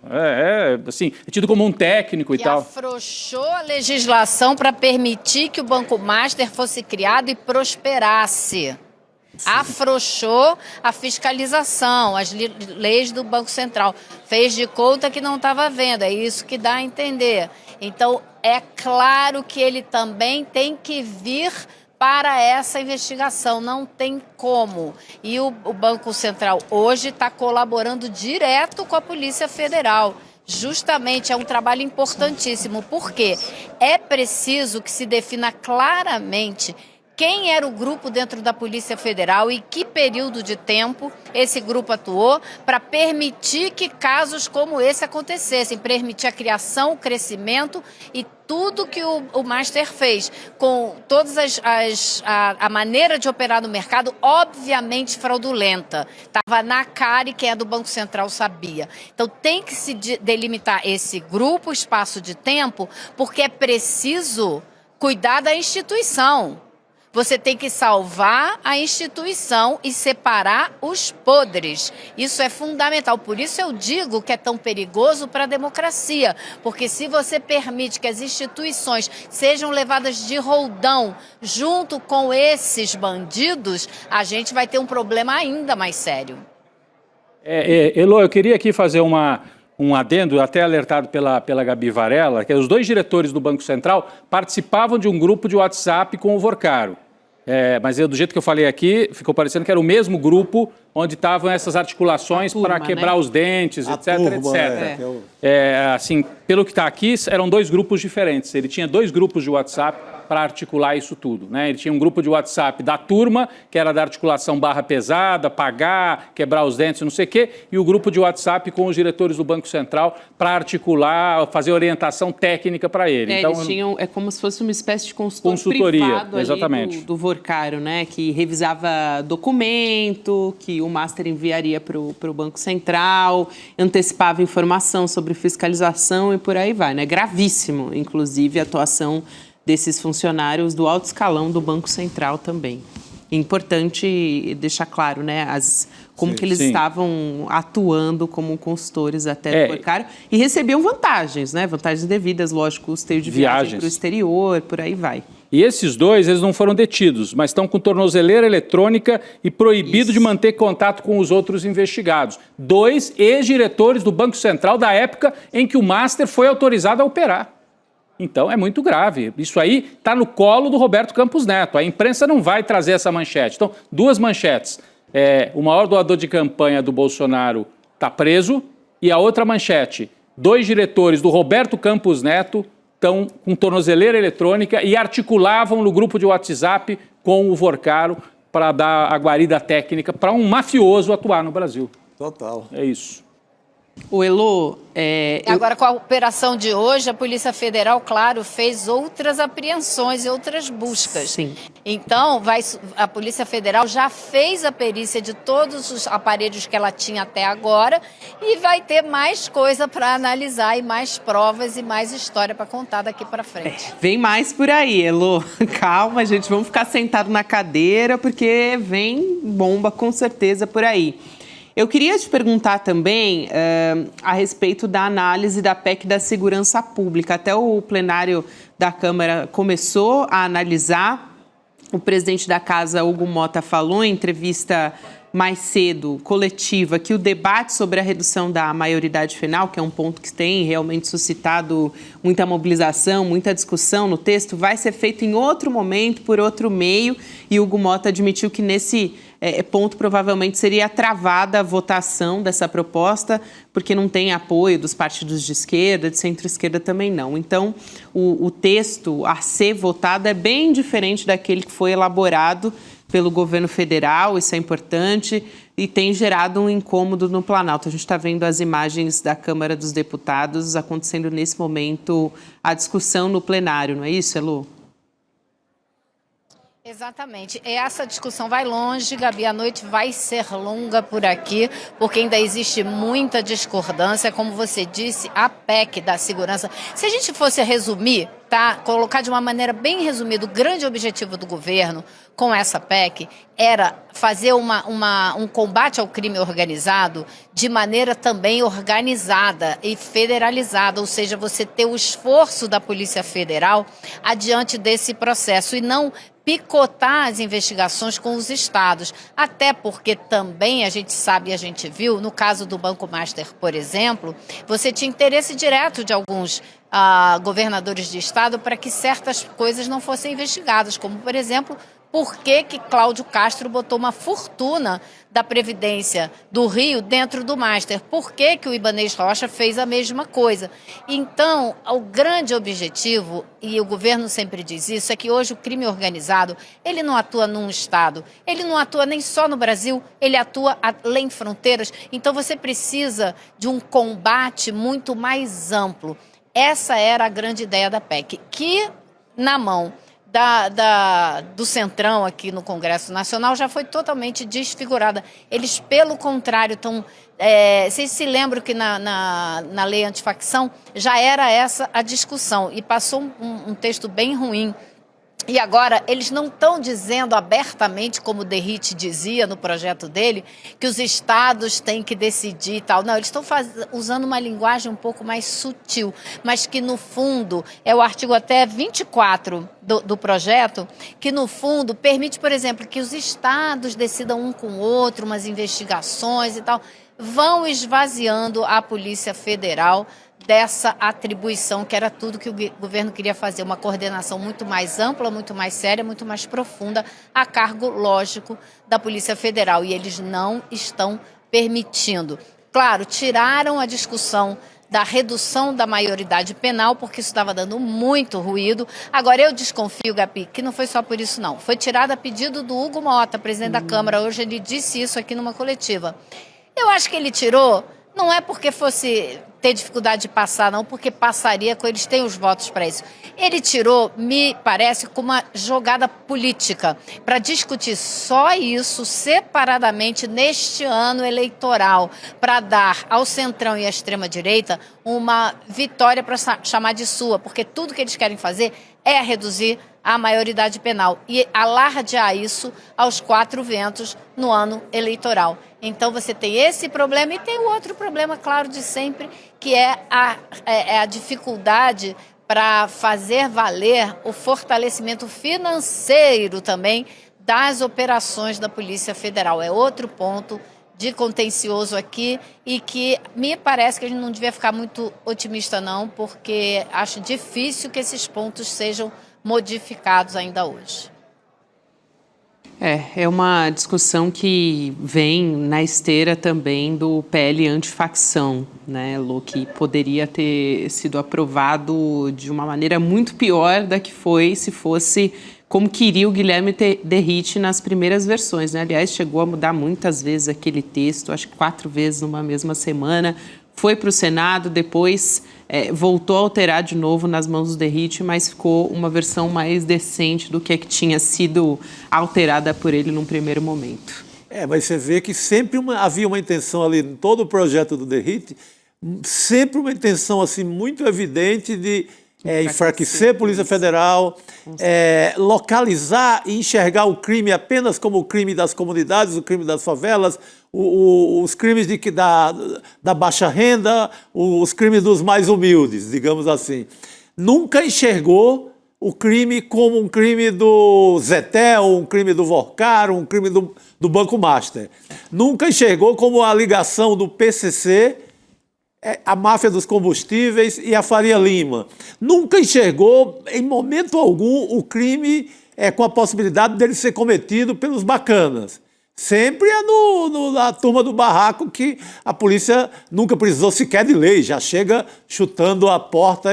Assim, é tido como um técnico e tal. Afrouxou a legislação para permitir que o Banco Master fosse criado e prosperasse. Sim. Afrouxou a fiscalização, as leis do Banco Central. Fez de conta que não estava vendo, é isso que dá a entender. Então, é claro que ele também tem que vir para essa investigação, não tem como. E o Banco Central hoje está colaborando direto com a Polícia Federal. Justamente, é um trabalho importantíssimo, porque é preciso que se defina claramente quem era o grupo dentro da Polícia Federal e que período de tempo esse grupo atuou para permitir que casos como esse acontecessem, permitir a criação, o crescimento e tudo que o Master fez, com todas a maneira de operar no mercado, obviamente fraudulenta. Estava na cara e quem é do Banco Central sabia. Então tem que se delimitar esse grupo, espaço de tempo, porque é preciso cuidar da instituição. Você tem que salvar a instituição e separar os podres. Isso é fundamental. Por isso eu digo que é tão perigoso para a democracia. Porque se você permite que as instituições sejam levadas de roldão junto com esses bandidos, a gente vai ter um problema ainda mais sério. Elô, eu queria aqui fazer um adendo, até alertado pela Gabi Varela, que os 2 diretores do Banco Central participavam de um grupo de WhatsApp com o Vorcaro. Mas do jeito que eu falei aqui, ficou parecendo que era o mesmo grupo onde estavam essas articulações para quebrar, né, os dentes, etc, etc. Assim, pelo que está aqui, eram 2 grupos diferentes. Ele tinha 2 grupos de WhatsApp para articular isso tudo, né? Ele tinha um grupo de WhatsApp da turma, que era da articulação barra pesada, pagar, quebrar os dentes, não sei o quê, e o grupo de WhatsApp com os diretores do Banco Central para articular, fazer orientação técnica para ele. Então, eles tinham, é como se fosse uma espécie de consultoria privado exatamente, do Vorcaro, né? Que revisava documento, que o Master enviaria para o Banco Central, antecipava informação sobre fiscalização e por aí vai, né? Gravíssimo, inclusive, a atuação desses funcionários do alto escalão do Banco Central também. Importante deixar claro, né, como que eles estavam atuando como consultores até do Vorcaro e recebiam vantagens, né, vantagens devidas, lógico, custeio de viagem para o exterior, por aí vai. E esses 2, eles não foram detidos, mas estão com tornozeleira eletrônica e proibido de manter contato com os outros investigados. 2 ex-diretores do Banco Central da época em que o Master foi autorizado a operar. Então, é muito grave. Isso aí está no colo do Roberto Campos Neto. A imprensa não vai trazer essa manchete. Então, 2 manchetes. O maior doador de campanha do Bolsonaro está preso. E a outra manchete. 2 diretores do Roberto Campos Neto estão com tornozeleira eletrônica e articulavam no grupo de WhatsApp com o Vorcaro para dar a guarida técnica para um mafioso atuar no Brasil. Total. É isso. O Elô... Agora, com a operação de hoje, a Polícia Federal, claro, fez outras apreensões e outras buscas. Sim. Então, a Polícia Federal já fez a perícia de todos os aparelhos que ela tinha até agora e vai ter mais coisa para analisar e mais provas e mais história para contar daqui para frente. Vem mais por aí, Elô. Calma, gente, vamos ficar sentados na cadeira porque vem bomba com certeza por aí. Eu queria te perguntar também a respeito da análise da PEC da segurança pública. Até o plenário da Câmara começou a analisar. O presidente da Casa, Hugo Mota, falou em entrevista mais cedo, coletiva, que o debate sobre a redução da maioridade penal, que é um ponto que tem realmente suscitado muita mobilização, muita discussão no texto, vai ser feito em outro momento, por outro meio, e Hugo Motta admitiu que nesse ponto provavelmente seria travada a votação dessa proposta, porque não tem apoio dos partidos de esquerda, de centro-esquerda também não. Então, o texto a ser votado é bem diferente daquele que foi elaborado pelo governo federal, isso é importante, e tem gerado um incômodo no Planalto. A gente está vendo as imagens da Câmara dos Deputados acontecendo nesse momento, a discussão no plenário, não é isso, Elu? Exatamente. Essa discussão vai longe, Gabi, a noite vai ser longa por aqui, porque ainda existe muita discordância, como você disse, a PEC da segurança. Se a gente fosse resumir, tá? Colocar de uma maneira bem resumida, o grande objetivo do governo com essa PEC era fazer um combate ao crime organizado de maneira também organizada e federalizada, ou seja, você ter o esforço da Polícia Federal adiante desse processo e não picotar as investigações com os estados, até porque também a gente sabe e a gente viu, no caso do Banco Master, por exemplo, você tinha interesse direto de alguns governadores de estado para que certas coisas não fossem investigadas, como, por exemplo, por que Cláudio Castro botou uma fortuna da Previdência do Rio dentro do Master? Por que o Ibanez Rocha fez a mesma coisa? Então, o grande objetivo, e o governo sempre diz isso, é que hoje o crime organizado, ele não atua num estado, ele não atua nem só no Brasil, ele atua além fronteiras. Então, você precisa de um combate muito mais amplo. Essa era a grande ideia da PEC, que na mão do Centrão aqui no Congresso Nacional já foi totalmente desfigurada. Eles, pelo contrário, estão... vocês se lembram que na lei antifacção já era essa a discussão e passou um texto bem ruim. E agora, eles não estão dizendo abertamente, como o Derrite dizia no projeto dele, que os estados têm que decidir e tal. Não, eles estão usando uma linguagem um pouco mais sutil, mas que, no fundo, é o artigo até 24 do projeto, que, no fundo, permite, por exemplo, que os estados decidam um com o outro, umas investigações e tal, vão esvaziando a Polícia Federal dessa atribuição, que era tudo que o governo queria fazer, uma coordenação muito mais ampla, muito mais séria, muito mais profunda, a cargo, lógico, da Polícia Federal. E eles não estão permitindo. Claro, tiraram a discussão da redução da maioridade penal, porque isso estava dando muito ruído. Agora, eu desconfio, Gabi, que não foi só por isso, não. Foi tirado a pedido do Hugo Motta, presidente da Câmara. Hoje ele disse isso aqui numa coletiva. Eu acho que ele tirou, não é porque fosse ter dificuldade de passar, não, porque passaria, eles têm os votos para isso. Ele tirou, me parece, com uma jogada política, para discutir só isso separadamente neste ano eleitoral, para dar ao Centrão e à extrema-direita uma vitória para chamar de sua, porque tudo que eles querem fazer é reduzir a maioridade penal e alardear isso aos quatro ventos no ano eleitoral. Então você tem esse problema e tem o outro problema, claro, de sempre, que é a dificuldade para fazer valer o fortalecimento financeiro também das operações da Polícia Federal. É outro ponto de contencioso aqui e que me parece que a gente não devia ficar muito otimista não, porque acho difícil que esses pontos sejam modificados ainda hoje. É uma discussão que vem na esteira também do PL antifacção, né, Lu, que poderia ter sido aprovado de uma maneira muito pior da que foi se fosse como queria o Guilherme Derrite nas primeiras versões, né? Aliás, chegou a mudar muitas vezes aquele texto, acho que 4 vezes numa mesma semana. Foi para o Senado, depois voltou a alterar de novo nas mãos do Derrite, mas ficou uma versão mais decente do que tinha sido alterada por ele num primeiro momento. Mas você vê que sempre havia uma intenção ali, em todo o projeto do Derrite, sempre uma intenção assim, muito evidente de enfraquecer a Polícia Federal, localizar e enxergar o crime apenas como o crime das comunidades, o crime das favelas, os crimes da baixa renda, os crimes dos mais humildes, digamos assim. Nunca enxergou o crime como um crime do Zetel, um crime do Vorcaro, um crime do Banco Master. Nunca enxergou como a ligação do PCC, a máfia dos combustíveis e a Faria Lima. Nunca enxergou, em momento algum, o crime com a possibilidade dele ser cometido pelos bacanas. Sempre é na turma do barraco que a polícia nunca precisou sequer de lei, já chega chutando a porta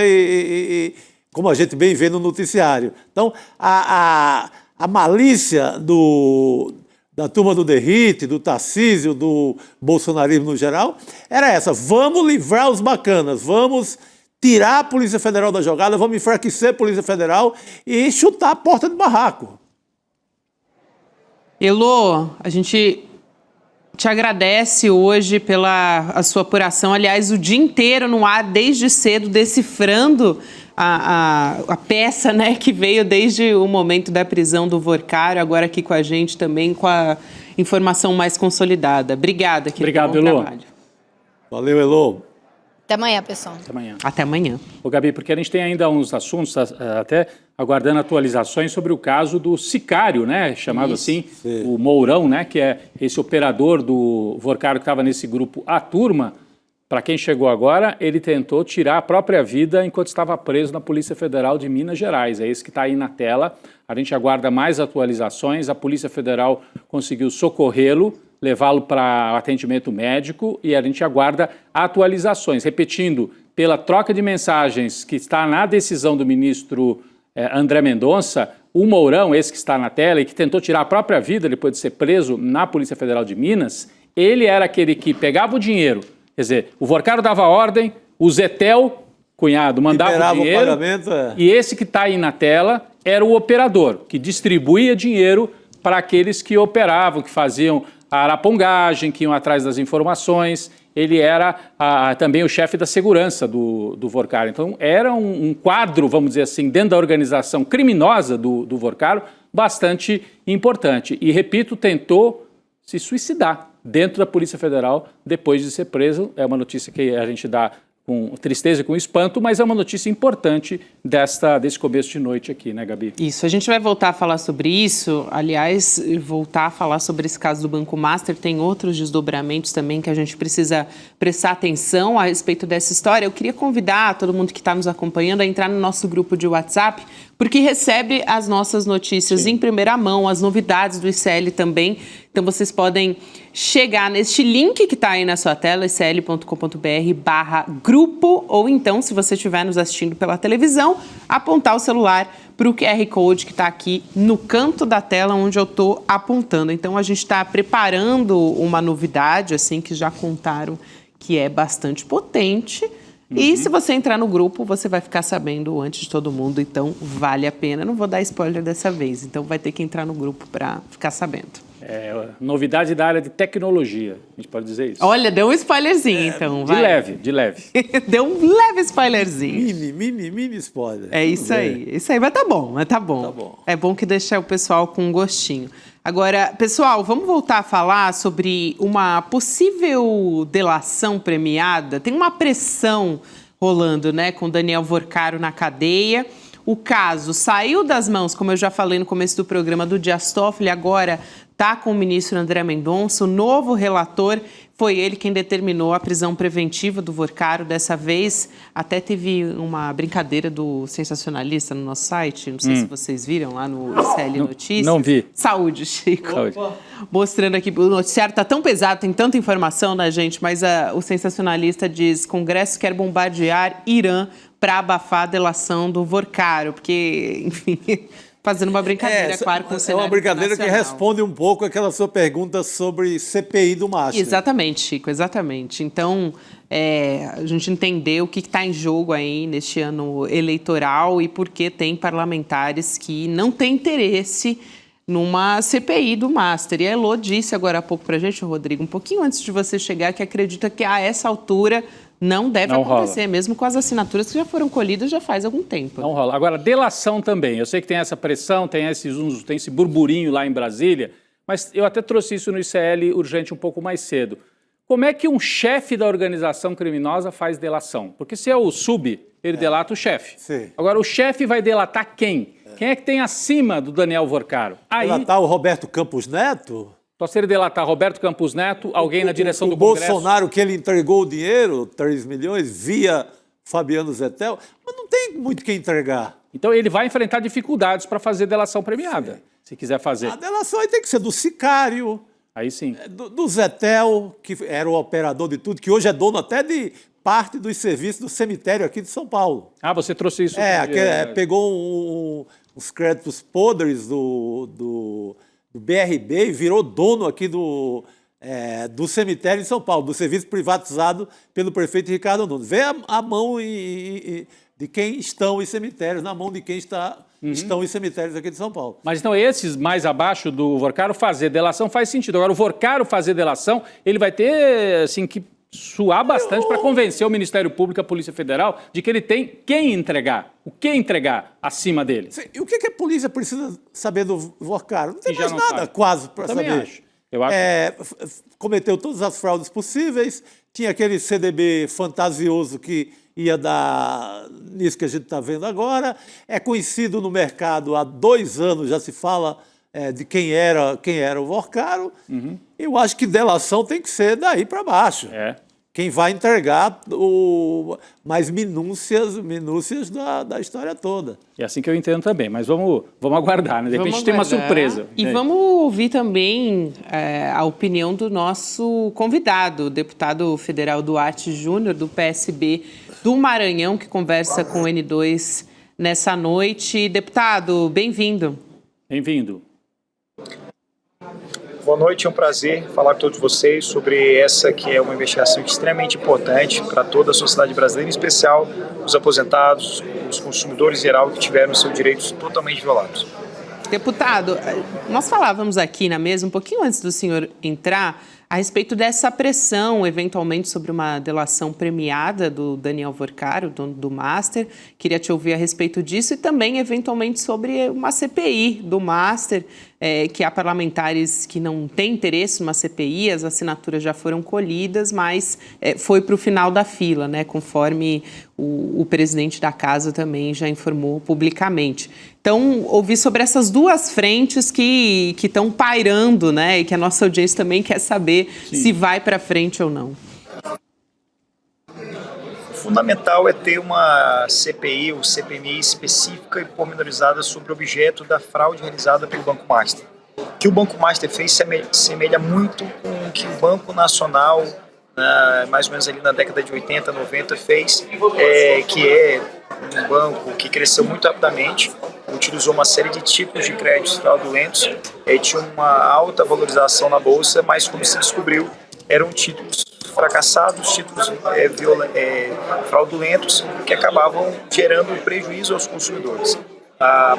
como a gente bem vê no noticiário. Então, a malícia da turma do Derrite, do Tarcísio, do bolsonarismo no geral, era essa: vamos livrar os bacanas, vamos tirar a Polícia Federal da jogada, vamos enfraquecer a Polícia Federal e chutar a porta do barraco. Elô, a gente te agradece hoje pela a sua apuração. Aliás, o dia inteiro no ar, desde cedo, decifrando a peça, né, que veio desde o momento da prisão do Vorcaro, agora aqui com a gente também com a informação mais consolidada. Obrigada, querido. Obrigado, Elô. Valeu, Elô. Até amanhã, pessoal. Até amanhã. Até amanhã. Ô, Gabi, porque a gente tem ainda uns assuntos, até aguardando atualizações sobre o caso do sicário, né, chamado assim, o Mourão, né, que é esse operador do Vorcaro que estava nesse grupo A Turma. Para quem chegou agora, ele tentou tirar a própria vida enquanto estava preso na Polícia Federal de Minas Gerais. É esse que está aí na tela. A gente aguarda mais atualizações. A Polícia Federal conseguiu socorrê-lo, levá-lo para atendimento médico e a gente aguarda atualizações. Repetindo, pela troca de mensagens que está na decisão do ministro André Mendonça, o Mourão, esse que está na tela e que tentou tirar a própria vida depois de ser preso na Polícia Federal de Minas, ele era aquele que pegava o dinheiro. Quer dizer, o Vorcaro dava ordem, o Zetel, cunhado, mandava o dinheiro, pagamento, e esse que está aí na tela era o operador, que distribuía dinheiro para aqueles que operavam, que faziam a arapongagem, que iam atrás das informações. Ele era também o chefe da segurança do Vorcaro. Então, era um quadro, vamos dizer assim, dentro da organização criminosa do Vorcaro, bastante importante. E, repito, tentou se suicidar dentro da Polícia Federal depois de ser preso. É uma notícia que a gente dá com tristeza e com espanto, mas é uma notícia importante desse começo de noite aqui, né, Gabi? Isso, a gente vai voltar a falar sobre isso. Aliás, voltar a falar sobre esse caso do Banco Master. Tem outros desdobramentos também que a gente precisa prestar atenção a respeito dessa história. Eu queria convidar todo mundo que está nos acompanhando a entrar no nosso grupo de WhatsApp, porque recebe as nossas notícias em primeira mão, as novidades do ICL também. Então, vocês podem chegar neste link que está aí na sua tela, icl.com.br/grupo, ou então, se você estiver nos assistindo pela televisão, apontar o celular para o QR Code que está aqui no canto da tela onde eu estou apontando. Então, a gente está preparando uma novidade, assim, que já contaram que é bastante potente. E se você entrar no grupo, você vai ficar sabendo antes de todo mundo, então vale a pena. Não vou dar spoiler dessa vez, então vai ter que entrar no grupo para ficar sabendo. Novidade da área de tecnologia, a gente pode dizer isso. Olha, deu um spoilerzinho, então. De leve, de leve. Deu um leve spoilerzinho. Mini spoiler. É isso aí, mas tá bom, Tá bom. É bom que deixa o pessoal com um gostinho. Agora, pessoal, vamos voltar a falar sobre uma possível delação premiada. Tem uma pressão rolando, né, com Daniel Vorcaro na cadeia. O caso saiu das mãos, como eu já falei no começo do programa, do Dias Toffoli, agora está com o ministro André Mendonça. O novo relator foi ele quem determinou a prisão preventiva do Vorcaro. Dessa vez, até teve uma brincadeira do sensacionalista no nosso site. Não sei se vocês viram lá no ICL Notícias. Não vi. Saúde, Chico. Saúde. Mostrando aqui, o noticiário está tão pesado, tem tanta informação, né, gente? Mas o sensacionalista diz: Congresso quer bombardear Irã para abafar a delação do Vorcaro. Porque, enfim, fazendo uma brincadeira, claro, com o cenário É uma brincadeira que nacional. responde um pouco aquela sua pergunta sobre CPI do Master. Exatamente, Chico, exatamente. Então, a gente entender o que está em jogo aí neste ano eleitoral e por que tem parlamentares que não têm interesse numa CPI do Master. E a Elô disse agora há pouco para a gente, Rodrigo, um pouquinho antes de você chegar, que acredita que a essa altura não deve acontecer, mesmo com as assinaturas que já foram colhidas já faz algum tempo. Não rola. Agora, delação também. Eu sei que tem essa pressão, tem esse burburinho lá em Brasília, mas eu até trouxe isso no ICL Urgente um pouco mais cedo. Como é que um chefe da organização criminosa faz delação? Porque se é o sub, ele delata o chefe. Sim. Agora, o chefe vai delatar quem? Quem é que tem acima do Daniel Vorcaro? Aí, Delatar o Roberto Campos Neto? só se ele delatar Roberto Campos Neto, alguém na direção do o Congresso... Bolsonaro, que ele entregou o dinheiro, 3 milhões, via Fabiano Zettel, mas não tem muito quem entregar. Então, ele vai enfrentar dificuldades para fazer delação premiada, se quiser fazer. A delação aí tem que ser do sicário, Aí sim. do Zettel, que era o operador de tudo, que hoje é dono até de parte dos serviços do cemitério aqui de São Paulo. Ah, você trouxe isso. Pegou uns créditos podres do BRB e virou dono aqui do cemitério em São Paulo, do serviço privatizado pelo prefeito Ricardo Nunes. Vê a mão de quem estão os cemitérios, na mão de quem estão os cemitérios aqui de São Paulo. Mas então esses mais abaixo do Vorcaro fazer delação faz sentido. Agora, o Vorcaro fazer delação, ele vai ter assim, que suar bastante para convencer o Ministério Público e a Polícia Federal de que ele tem quem entregar, o que entregar acima dele. Sim, e o que a polícia precisa saber do Vorcaro? Não tem mais nada sabe. quase para saber. Acho. Eu acho. Cometeu todas as fraudes possíveis, tinha aquele CDB fantasioso que ia dar nisso que a gente está vendo agora, é conhecido no mercado há 2 anos, já se fala de quem era o Vorcaro. Eu acho que delação tem que ser daí para baixo. Quem vai entregar mais minúcias da história toda. É assim que eu entendo também, mas vamos aguardar, né? De repente tem uma surpresa. E vamos ouvir também a opinião do nosso convidado, o deputado federal Duarte Júnior, do PSB do Maranhão, que conversa com o N2 nessa noite. Deputado, bem-vindo. Bem-vindo. Boa noite, é um prazer falar com todos vocês sobre essa que é uma investigação extremamente importante para toda a sociedade brasileira, em especial os aposentados, os consumidores em geral que tiveram seus direitos totalmente violados. Deputado, nós falávamos aqui na mesa, um pouquinho antes do senhor entrar, a respeito dessa pressão, eventualmente, sobre uma delação premiada do Daniel Vorcaro, dono do Master. Queria te ouvir a respeito disso e também, eventualmente, sobre uma CPI do Master, que há parlamentares que não têm interesse numa CPI, as assinaturas já foram colhidas, mas foi para o final da fila, né, conforme o presidente da casa também já informou publicamente. Então, ouvir sobre essas duas frentes que estão pairando, né, e que a nossa audiência também quer saber se vai para frente ou não. Fundamental é ter uma CPI ou CPMI específica e pormenorizada sobre o objeto da fraude realizada pelo Banco Master. O que o Banco Master fez semelha muito com o que o Banco Nacional, mais ou menos ali na década de 80, 90, fez, que é um banco que cresceu muito rapidamente, utilizou uma série de tipos de créditos fraudulentos, tinha uma alta valorização na Bolsa, mas como se descobriu, eram títulos fracassados, títulos fraudulentos, que acabavam gerando prejuízo aos consumidores.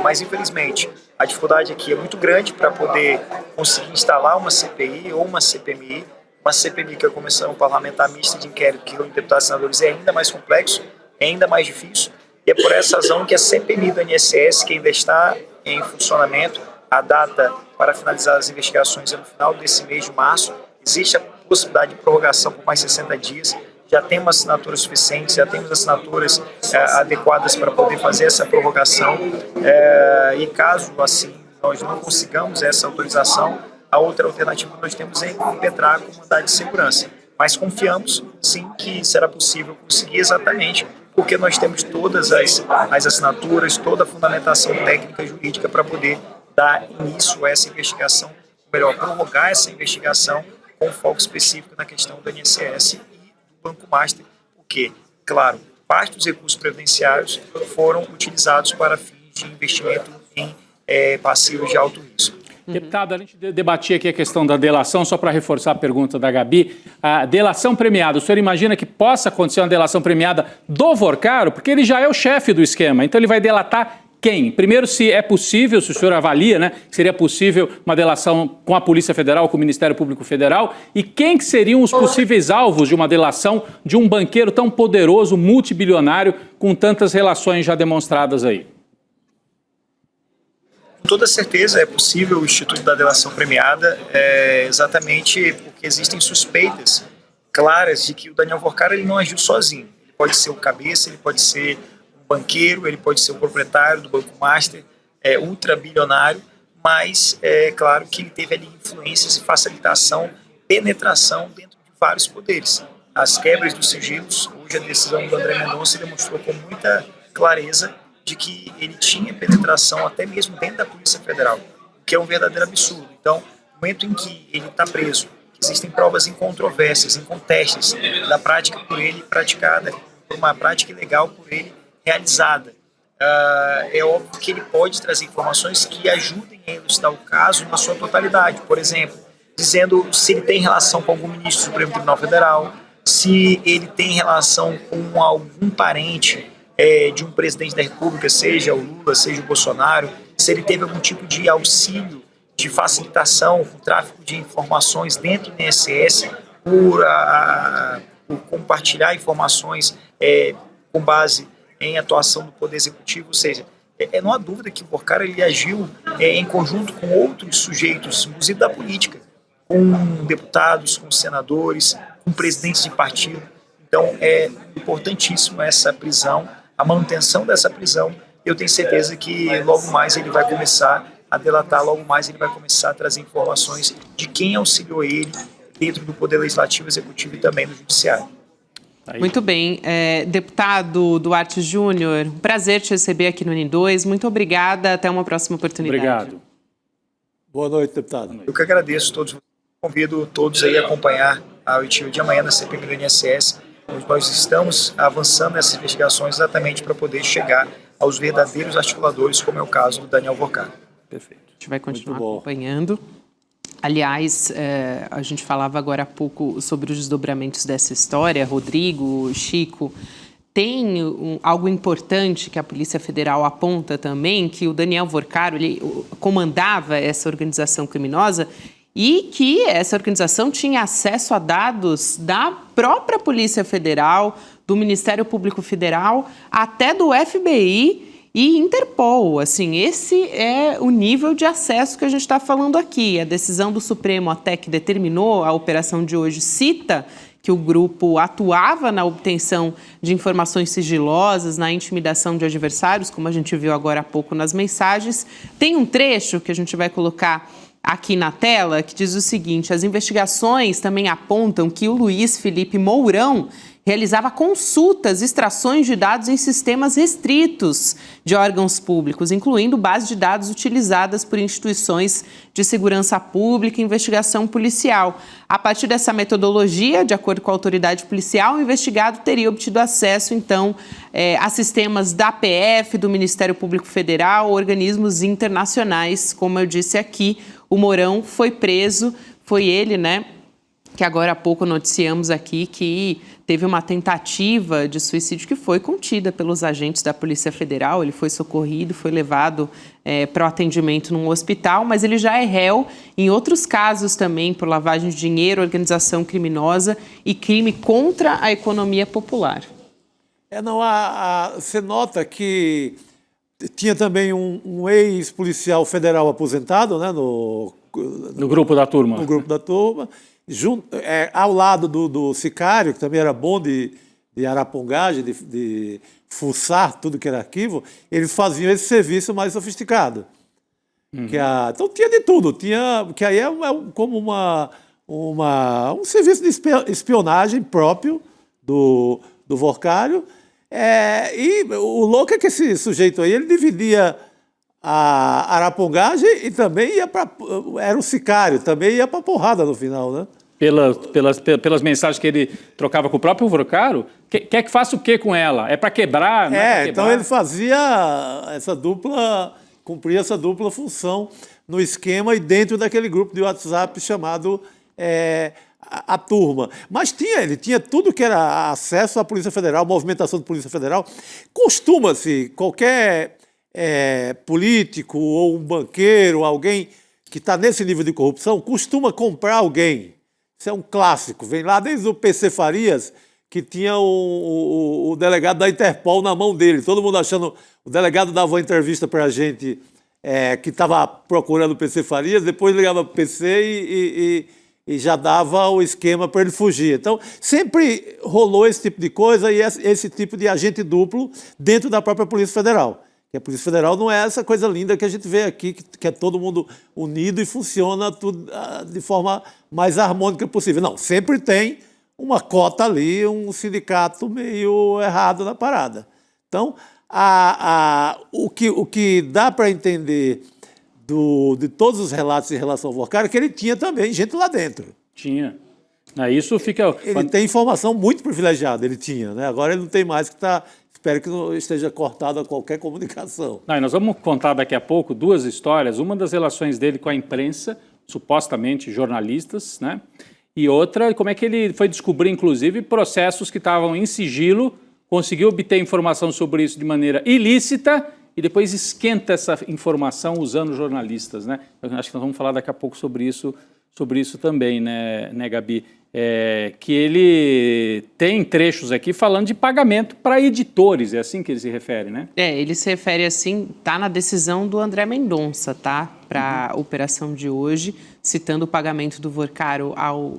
Mas, infelizmente, a dificuldade aqui é muito grande para poder conseguir instalar uma CPI ou uma CPMI. Uma CPMI, que é a Comissão Parlamentar Mista de Inquérito, que reúne deputados e senadores, é ainda mais complexo, é ainda mais difícil. E é por essa razão que a CPMI do INSS, que ainda está em funcionamento, a data para finalizar as investigações é no final desse mês de março, existe a possibilidade de prorrogação por mais 60 dias, já temos assinaturas suficientes, já temos assinaturas adequadas para poder fazer essa prorrogação, e caso assim nós não consigamos essa autorização, a outra alternativa que nós temos é impetrar com mandado de segurança. Mas confiamos, sim, que será possível conseguir exatamente porque nós temos todas as assinaturas, toda a fundamentação técnica e jurídica para poder dar início a essa investigação, melhor, prorrogar essa investigação com foco específico na questão do INSS e do Banco Master, porque, claro, parte dos recursos previdenciários foram utilizados para fins de investimento em passivos de alto risco. Deputado, a gente debatia aqui a questão da delação, só para reforçar a pergunta da Gabi. A delação premiada, o senhor imagina que possa acontecer uma delação premiada do Vorcaro? Porque ele já é o chefe do esquema, então ele vai delatar quem? Primeiro, se é possível, se o senhor avalia, né, que seria possível uma delação com a Polícia Federal, com o Ministério Público Federal, e quem que seriam os possíveis alvos de uma delação de um banqueiro tão poderoso, multibilionário, com tantas relações já demonstradas aí? Com toda certeza é possível o Instituto da Delação Premiada, exatamente porque existem suspeitas claras de que o Daniel Vorcara ele não agiu sozinho. Ele pode ser o cabeça, ele pode ser um banqueiro, ele pode ser o proprietário do Banco Master, ultrabilionário, mas é claro que ele teve ali influências e facilitação, penetração dentro de vários poderes. As quebras dos sigilos, hoje a decisão do André Mendonça demonstrou com muita clareza de que ele tinha penetração até mesmo dentro da Polícia Federal, o que é um verdadeiro absurdo. Então, no momento em que ele está preso, existem provas incontroversas, incontestes, da prática por ele praticada, por uma prática ilegal por ele realizada. É óbvio que ele pode trazer informações que ajudem a elucidar o caso na sua totalidade. Por exemplo, dizendo se ele tem relação com algum ministro do Supremo Tribunal Federal, se ele tem relação com algum parente de um presidente da República, seja o Lula, seja o Bolsonaro, se ele teve algum tipo de auxílio, de facilitação, com tráfico de informações dentro do INSS, por compartilhar informações com base em atuação do Poder Executivo, ou seja, não há dúvida que o Vorcara ele agiu em conjunto com outros sujeitos, inclusive da política, com deputados, com senadores, com presidentes de partido. Então, é importantíssimo essa prisão, a manutenção dessa prisão. Eu tenho certeza que logo mais ele vai começar a delatar, logo mais ele vai começar a trazer informações de quem auxiliou ele dentro do Poder Legislativo, Executivo e também do Judiciário. Muito bem. Deputado Duarte Júnior, um prazer te receber aqui no N2. Muito obrigada. Até uma próxima oportunidade. Obrigado. Boa noite, deputado. Eu que agradeço a todos. Convido todos aí a acompanhar a oitiva de amanhã da CPMI do INSS. Nós estamos avançando nessas investigações exatamente para poder chegar aos verdadeiros articuladores, como é o caso do Daniel Vorcara. Perfeito. A gente vai continuar acompanhando. Aliás, a gente falava agora há pouco sobre os desdobramentos dessa história. Rodrigo, Chico, tem algo importante que a Polícia Federal aponta também, que o Daniel Vorcara, ele comandava essa organização criminosa e que essa organização tinha acesso a dados da própria Polícia Federal, do Ministério Público Federal, até do FBI e Interpol. Assim, esse é o nível de acesso que a gente está falando aqui. A decisão do Supremo, até que determinou a operação de hoje, cita que o grupo atuava na obtenção de informações sigilosas, na intimidação de adversários, como a gente viu agora há pouco nas mensagens. Tem um trecho que a gente vai colocar aqui na tela que diz o seguinte: as investigações também apontam que o Luiz Felipe Mourão realizava consultas, extrações de dados em sistemas restritos de órgãos públicos, incluindo bases de dados utilizadas por instituições de segurança pública e investigação policial. A partir dessa metodologia, de acordo com a autoridade policial, o investigado teria obtido acesso, então, a sistemas da PF, do Ministério Público Federal, organismos internacionais. Como eu disse aqui, o Mourão foi preso, foi ele, né, que agora há pouco noticiamos aqui que teve uma tentativa de suicídio que foi contida pelos agentes da Polícia Federal. Ele foi socorrido, foi levado para o atendimento num hospital, mas ele já é réu em outros casos também por lavagem de dinheiro, organização criminosa e crime contra a economia popular. Você nota que tinha também um ex-policial federal aposentado, né, no grupo da turma. No grupo da turma. Ao lado do sicário, que também era bom de arapongagem, de fuçar tudo que era arquivo, eles faziam esse serviço mais sofisticado. Então tinha de tudo, que aí é como um serviço de espionagem próprio do Vorcara. E o louco é que esse sujeito aí, ele dividia a arapongagem e também era um sicário, também ia para porrada no final, né? Pelas mensagens que ele trocava com o próprio Vorcara, quer que faça o quê com ela? É para quebrar? Não é pra então quebrar? ele fazia cumpria essa dupla função no esquema e dentro daquele grupo de WhatsApp chamado a turma. Mas ele tinha tudo que era acesso à Polícia Federal, movimentação da Polícia Federal. Costuma-se, qualquer político ou um banqueiro, alguém que está nesse nível de corrupção, costuma comprar alguém. Isso é um clássico. Vem lá desde o PC Farias, que tinha o delegado da Interpol na mão dele. Todo mundo achando... O delegado dava uma entrevista para a gente que estava procurando o PC Farias, depois ligava para o PC e já dava o esquema para ele fugir. Então, sempre rolou esse tipo de coisa e esse tipo de agente duplo dentro da própria Polícia Federal. E a Polícia Federal não é essa coisa linda que a gente vê aqui, que é todo mundo unido e funciona tudo de forma mais harmônica possível. Não, sempre tem uma cota ali, um sindicato meio errado na parada. Então, o que dá para entender de todos os relatos em relação ao Vorcaro é que ele tinha também gente lá dentro. Tinha. Isso fica... Ele tem informação muito privilegiada, ele tinha, né? Agora ele não tem mais, espero que não esteja cortado a qualquer comunicação. E nós vamos contar daqui a pouco duas histórias, uma das relações dele com a imprensa, supostamente jornalistas, né? E outra, como é que ele foi descobrir, inclusive, processos que estavam em sigilo, conseguiu obter informação sobre isso de maneira ilícita e depois esquenta essa informação usando jornalistas, né? Eu acho que nós vamos falar daqui a pouco sobre isso também, né Gabi? Que ele tem trechos aqui falando de pagamento para editores, é assim que ele se refere, né? Ele se refere assim, tá na decisão do André Mendonça, tá? Para a operação de hoje, citando o pagamento do Vorcaro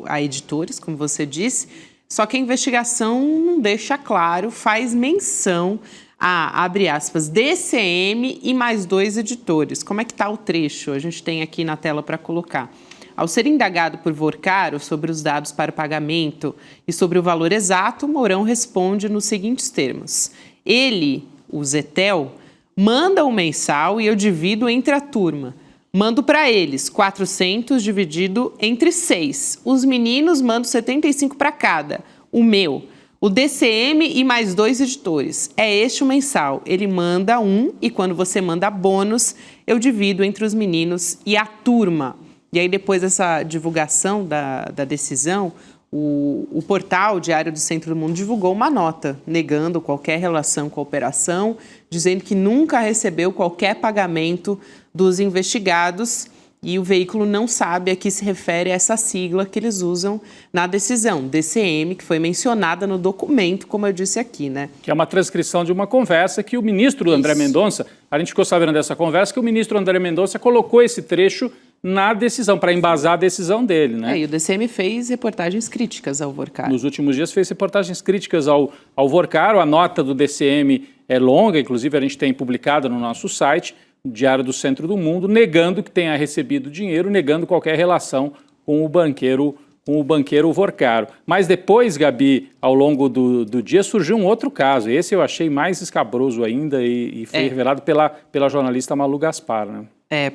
a editores, como você disse, só que a investigação não deixa claro, faz menção a, abre aspas, DCM e mais 2 editores. Como é que tá o trecho? A gente tem aqui na tela para colocar. Ao ser indagado por Vorcaro sobre os dados para o pagamento e sobre o valor exato, Mourão responde nos seguintes termos. Ele, o Zetel, manda um mensal e eu divido entre a turma. Mando para eles 400 dividido entre 6. Os meninos mando 75 para cada. O meu. O DCM e mais 2 editores. É este o mensal. Ele manda um e quando você manda bônus, eu divido entre os meninos e a turma. E aí, depois dessa divulgação da decisão, o portal Diário do Centro do Mundo divulgou uma nota negando qualquer relação com a operação, dizendo que nunca recebeu qualquer pagamento dos investigados e o veículo não sabe a que se refere essa sigla que eles usam na decisão, DCM, que foi mencionada no documento, como eu disse aqui, né? Que é uma transcrição de uma conversa que o ministro André Mendonça, a gente ficou sabendo dessa conversa, que o ministro André Mendonça colocou esse trecho na decisão, para embasar a decisão dele, né? E o DCM fez reportagens críticas ao Vorcaro. Nos últimos dias fez reportagens críticas ao Vorcaro, a nota do DCM é longa, inclusive a gente tem publicado no nosso site, Diário do Centro do Mundo, negando que tenha recebido dinheiro, negando qualquer relação com o banqueiro Vorcaro. Mas depois, Gabi, ao longo do dia, surgiu um outro caso. Esse eu achei mais escabroso ainda e foi revelado pela jornalista Malu Gaspar, né?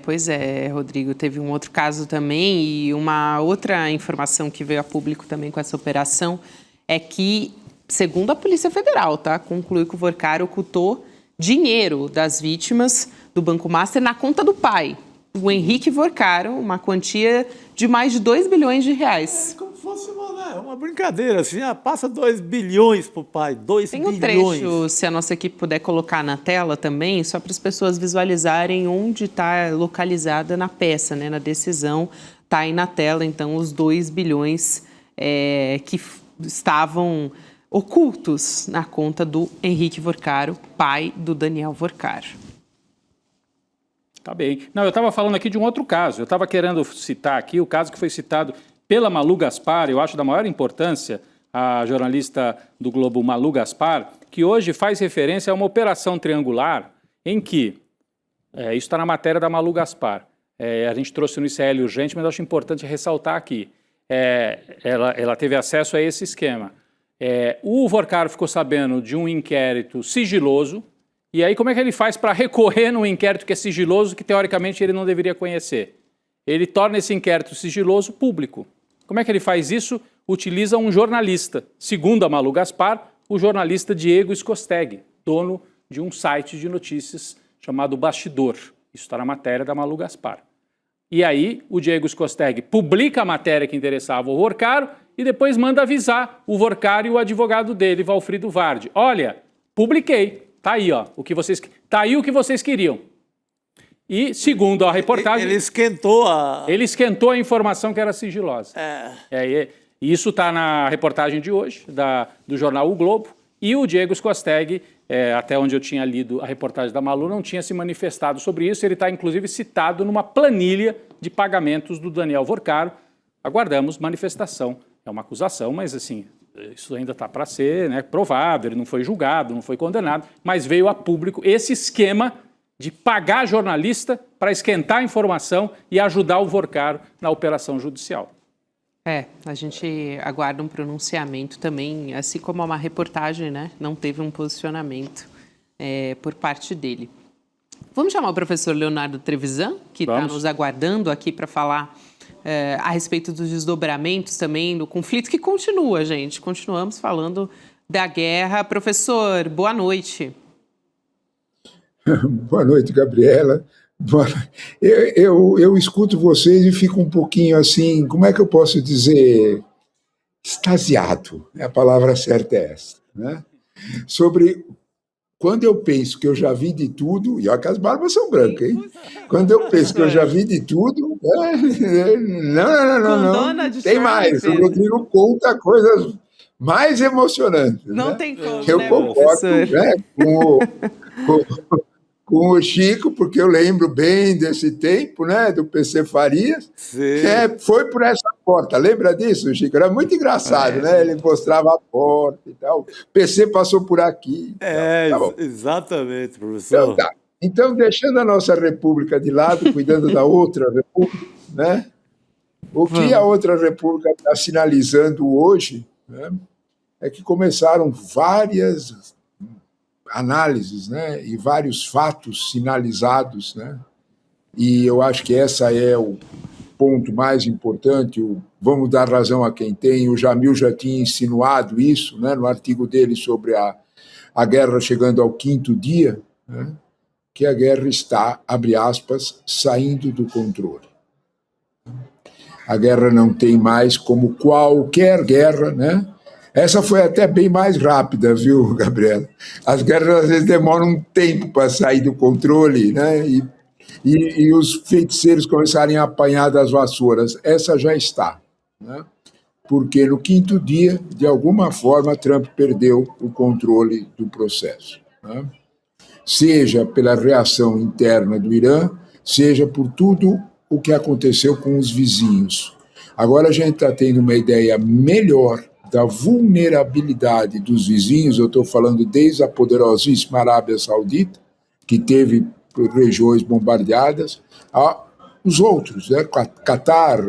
Pois é, Rodrigo. Teve um outro caso também e uma outra informação que veio a público também com essa operação é que, segundo a Polícia Federal, tá, concluiu que o Vorcaro ocultou dinheiro das vítimas do Banco Master na conta do pai, o Henrique Vorcaro, uma quantia de mais de 2 bilhões de reais. Como se fosse uma brincadeira, assim, passa 2 bilhões pro pai, 2 bilhões. Tem um trecho, se a nossa equipe puder colocar na tela também, só para as pessoas visualizarem onde está localizada na peça, né, na decisão, está aí na tela, então, os 2 bilhões que estavam ocultos na conta do Henrique Vorcaro, pai do Daniel Vorcaro. Tá bem. Não, eu estava falando aqui de um outro caso. Eu estava querendo citar aqui o caso que foi citado pela Malu Gaspar, eu acho da maior importância, a jornalista do Globo Malu Gaspar, que hoje faz referência a uma operação triangular em que, isso está na matéria da Malu Gaspar, a gente trouxe no ICL urgente, mas eu acho importante ressaltar aqui, ela teve acesso a esse esquema. O Vorcaro ficou sabendo de um inquérito sigiloso, e aí como é que ele faz para recorrer num inquérito que é sigiloso, que teoricamente ele não deveria conhecer? Ele torna esse inquérito sigiloso público. Como é que ele faz isso? Utiliza um jornalista. Segundo a Malu Gaspar, o jornalista Diego Scosteg, dono de um site de notícias chamado Bastidor. Isso está na matéria da Malu Gaspar. E aí o Diego Scosteg publica a matéria que interessava o Vorcaro e depois manda avisar o Vorcaro e o advogado dele, Valfrido Vardi. Olha, publiquei. Tá aí, ó, o que vocês queriam. E, segundo a reportagem... Ele esquentou a informação que era sigilosa. Isso está na reportagem de hoje, do jornal O Globo. E o Diego Scosteg, até onde eu tinha lido a reportagem da Malu, não tinha se manifestado sobre isso. Ele está, inclusive, citado numa planilha de pagamentos do Daniel Vorcaro. Aguardamos manifestação. É uma acusação, mas assim, isso ainda está para ser, né, provado, ele não foi julgado, não foi condenado, mas veio a público esse esquema de pagar jornalista para esquentar a informação e ajudar o Vorcaro na operação judicial. A gente aguarda um pronunciamento também, assim como uma reportagem, né? Não teve um posicionamento por parte dele. Vamos chamar o professor Leonardo Trevisan, que está nos aguardando aqui para falar a respeito dos desdobramentos também, do conflito que continua, gente. Continuamos falando da guerra. Professor, boa noite. Boa noite, Gabriela. Eu escuto vocês e fico um pouquinho assim, como é que eu posso dizer, extasiado, a palavra certa é essa, né? Sobre quando eu penso que eu já vi de tudo, e olha que as barbas são brancas, hein? Quando eu penso que eu já vi de tudo, não, tem mais. O Rodrigo conta coisas mais emocionantes. Não, né? Tem como, eu concordo, né, com o Chico, porque eu lembro bem desse tempo, né, do PC Farias, foi por essa porta. Lembra disso, Chico? Era muito engraçado, né? Ele mostrava a porta e tal. O PC passou por aqui. Tá bom. Exatamente, professor. Então, deixando a nossa república de lado, cuidando da outra república, né? O que a outra república está sinalizando hoje, né, é que começaram várias análises, né, e vários fatos sinalizados, né, e eu acho que essa é o ponto mais importante. Vamos dar razão a quem tem. O Jamil já tinha insinuado isso, né, no artigo dele sobre a guerra chegando ao 5º dia, né, que a guerra está, abre aspas, saindo do controle. A guerra não tem mais, como qualquer guerra, né? Essa foi até bem mais rápida, viu, Gabriela? As guerras às vezes demoram um tempo para sair do controle, né? E os feiticeiros começarem a apanhar das vassouras. Essa já está, né? Porque no 5º dia, de alguma forma, Trump perdeu o controle do processo, né? Seja pela reação interna do Irã, seja por tudo o que aconteceu com os vizinhos. Agora a gente está tendo uma ideia melhor da vulnerabilidade dos vizinhos. Eu estou falando desde a poderosíssima Arábia Saudita, que teve regiões bombardeadas, aos outros, né? Catar,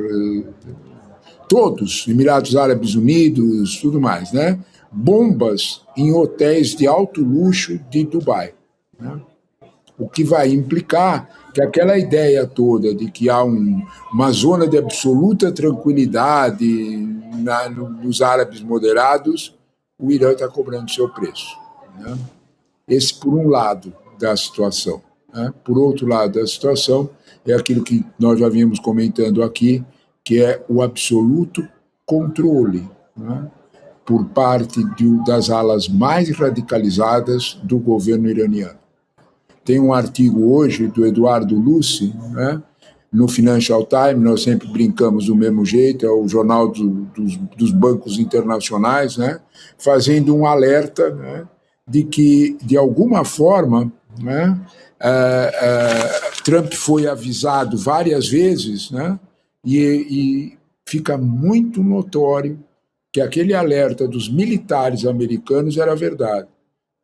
todos, Emirados Árabes Unidos, tudo mais, né? Bombas em hotéis de alto luxo de Dubai, né? O que vai implicar que aquela ideia toda de que há uma zona de absoluta tranquilidade nos árabes moderados, o Irã está cobrando seu preço, né? Esse por um lado da situação, né? Por outro lado da situação é aquilo que nós já vínhamos comentando aqui, que é o absoluto controle, né, por parte das alas mais radicalizadas do governo iraniano. Tem um artigo hoje do Eduardo Lucci, né, no Financial Times. Nós sempre brincamos do mesmo jeito, é o jornal dos bancos internacionais, né, fazendo um alerta, né, de que, de alguma forma, né, Trump foi avisado várias vezes, né, e fica muito notório que aquele alerta dos militares americanos era verdade.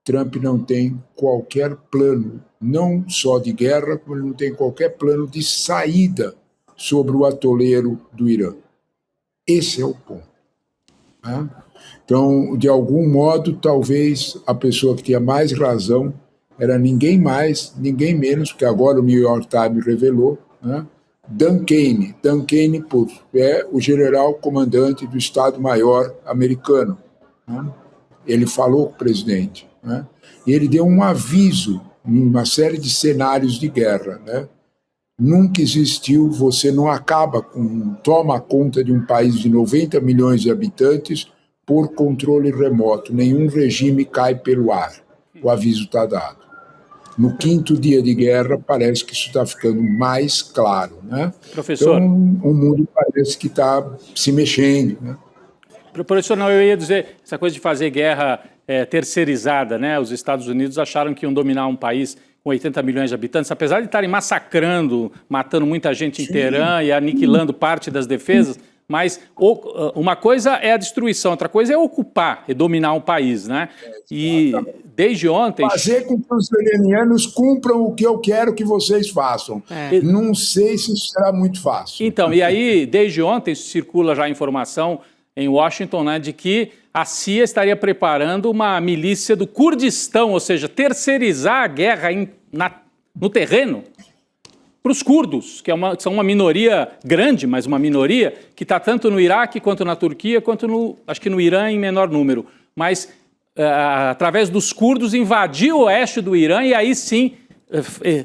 Trump não tem qualquer plano, não só de guerra, como ele não tem qualquer plano de saída sobre o atoleiro do Irã. Esse é o ponto, né? Então, de algum modo, talvez a pessoa que tinha mais razão era ninguém mais, ninguém menos, que agora o New York Times revelou, né? Dan Kane. Dan Kane é o general comandante do Estado-Maior americano, né? Ele falou com o presidente, né? E ele deu um aviso em uma série de cenários de guerra, né? Nunca existiu, você não toma conta de um país de 90 milhões de habitantes por controle remoto. Nenhum regime cai pelo ar. O aviso está dado. No 5º dia de guerra, parece que isso está ficando mais claro, né? Professor. Então, o mundo parece que está se mexendo, né? Professor, não, eu ia dizer, essa coisa de fazer guerra terceirizada, né? Os Estados Unidos acharam que iam dominar um país com 80 milhões de habitantes, apesar de estarem massacrando, matando muita gente em Teherã e aniquilando parte das defesas, Mas uma coisa é a destruição, outra coisa é ocupar, é dominar um país, né? E desde ontem... Fazer com que os iranianos cumpram o que eu quero que vocês façam. Não sei se isso será muito fácil. Então, e aí, desde ontem, circula já a informação em Washington, né, de que a CIA estaria preparando uma milícia do Kurdistão, ou seja, terceirizar a guerra no terreno para os curdos, que são uma minoria grande, mas uma minoria que está tanto no Iraque quanto na Turquia, quanto acho que no Irã em menor número. Mas, através dos curdos, invadir o oeste do Irã e aí sim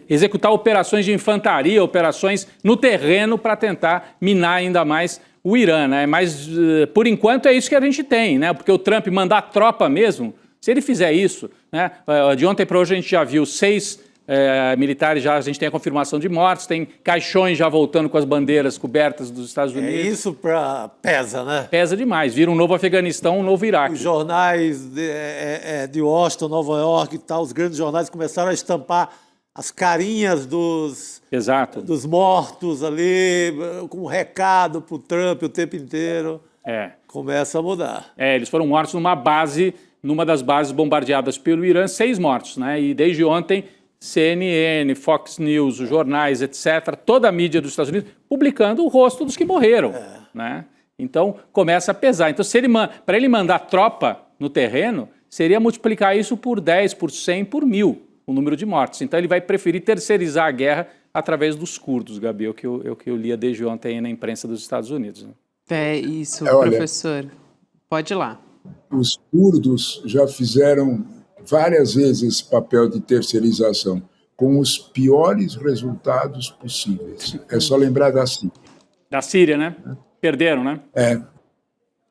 executar operações de infantaria, operações no terreno para tentar minar ainda mais o Irã, né? Mas, por enquanto, é isso que a gente tem, né? Porque o Trump mandar tropa mesmo, se ele fizer isso, né? De ontem para hoje a gente já viu 6 militares, já a gente tem a confirmação de mortes, tem caixões já voltando com as bandeiras cobertas dos Estados Unidos. Isso pesa, né? Pesa demais, vira um novo Afeganistão, um novo Iraque. Os jornais de Washington, Nova York e tal, os grandes jornais começaram a estampar as carinhas dos mortos ali, com um recado para o Trump o tempo inteiro. Começa a mudar. Eles foram mortos numa das bases bombardeadas pelo Irã, 6 mortos, né? E desde ontem, CNN, Fox News, os jornais, etc., toda a mídia dos Estados Unidos publicando o rosto dos que morreram, né? Então, começa a pesar. Então, para ele mandar tropa no terreno, seria multiplicar isso por 10, por 100, por 1000. O número de mortes. Então ele vai preferir terceirizar a guerra através dos curdos, Gabi, o que eu lia desde ontem aí na imprensa dos Estados Unidos. Né? Isso, professor. Pode ir lá. Os curdos já fizeram várias vezes esse papel de terceirização, com os piores resultados possíveis. É só lembrar da Síria. Da Síria, né? Perderam, né?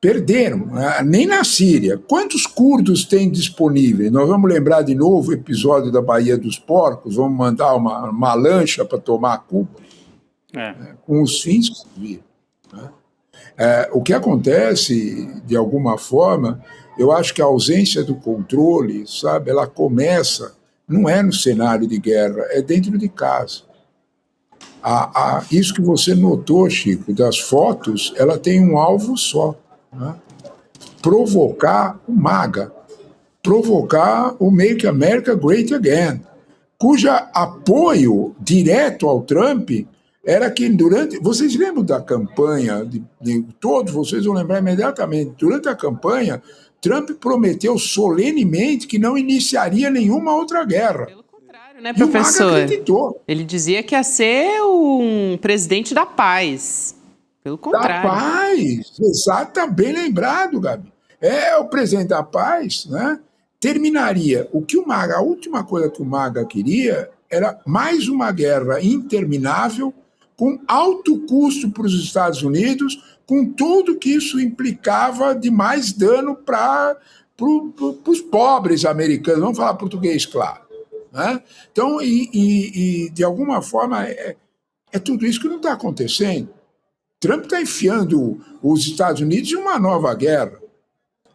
Perderam, nem na Síria. Quantos curdos tem disponíveis? Nós vamos lembrar de novo o episódio da Baía dos Porcos, vamos mandar uma lancha para tomar Cuba, com os fins que se viram. O que acontece, de alguma forma, eu acho que a ausência do controle, sabe, ela começa, não é no cenário de guerra, é dentro de casa. Isso que você notou, Chico, das fotos, ela tem um alvo só. Provocar o MAGA, provocar o Make America Great Again, cuja apoio direto ao Trump era que vocês lembram da campanha, todos vocês vão lembrar imediatamente, durante a campanha, Trump prometeu solenemente que não iniciaria nenhuma outra guerra. Pelo contrário, né, professor? E o MAGA acreditou. Ele dizia que ia ser um presidente da paz. Pelo contrário. Da paz, exato, bem lembrado, Gabi. O presidente da paz, né, terminaria o que o MAGA, a última coisa que o MAGA queria era mais uma guerra interminável, com alto custo para os Estados Unidos, com tudo que isso implicava de mais dano para os pobres americanos, vamos falar português, claro. Né? Então, de alguma forma, é tudo isso que não está acontecendo. Trump está enfiando os Estados Unidos em uma nova guerra.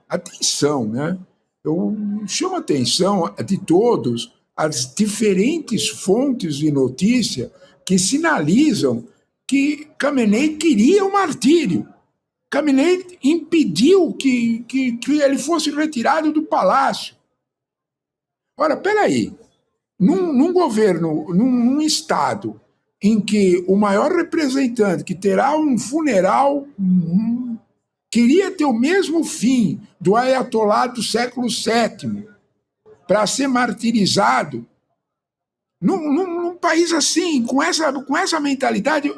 Atenção, né? Eu chamo a atenção de todos as diferentes fontes de notícia que sinalizam que Khamenei queria o martírio. Khamenei impediu que ele fosse retirado do palácio. Ora, peraí, num governo, num Estado em que o maior representante, que terá um funeral, queria ter o mesmo fim do Ayatollah do século VII, para ser martirizado, num país assim, com essa mentalidade,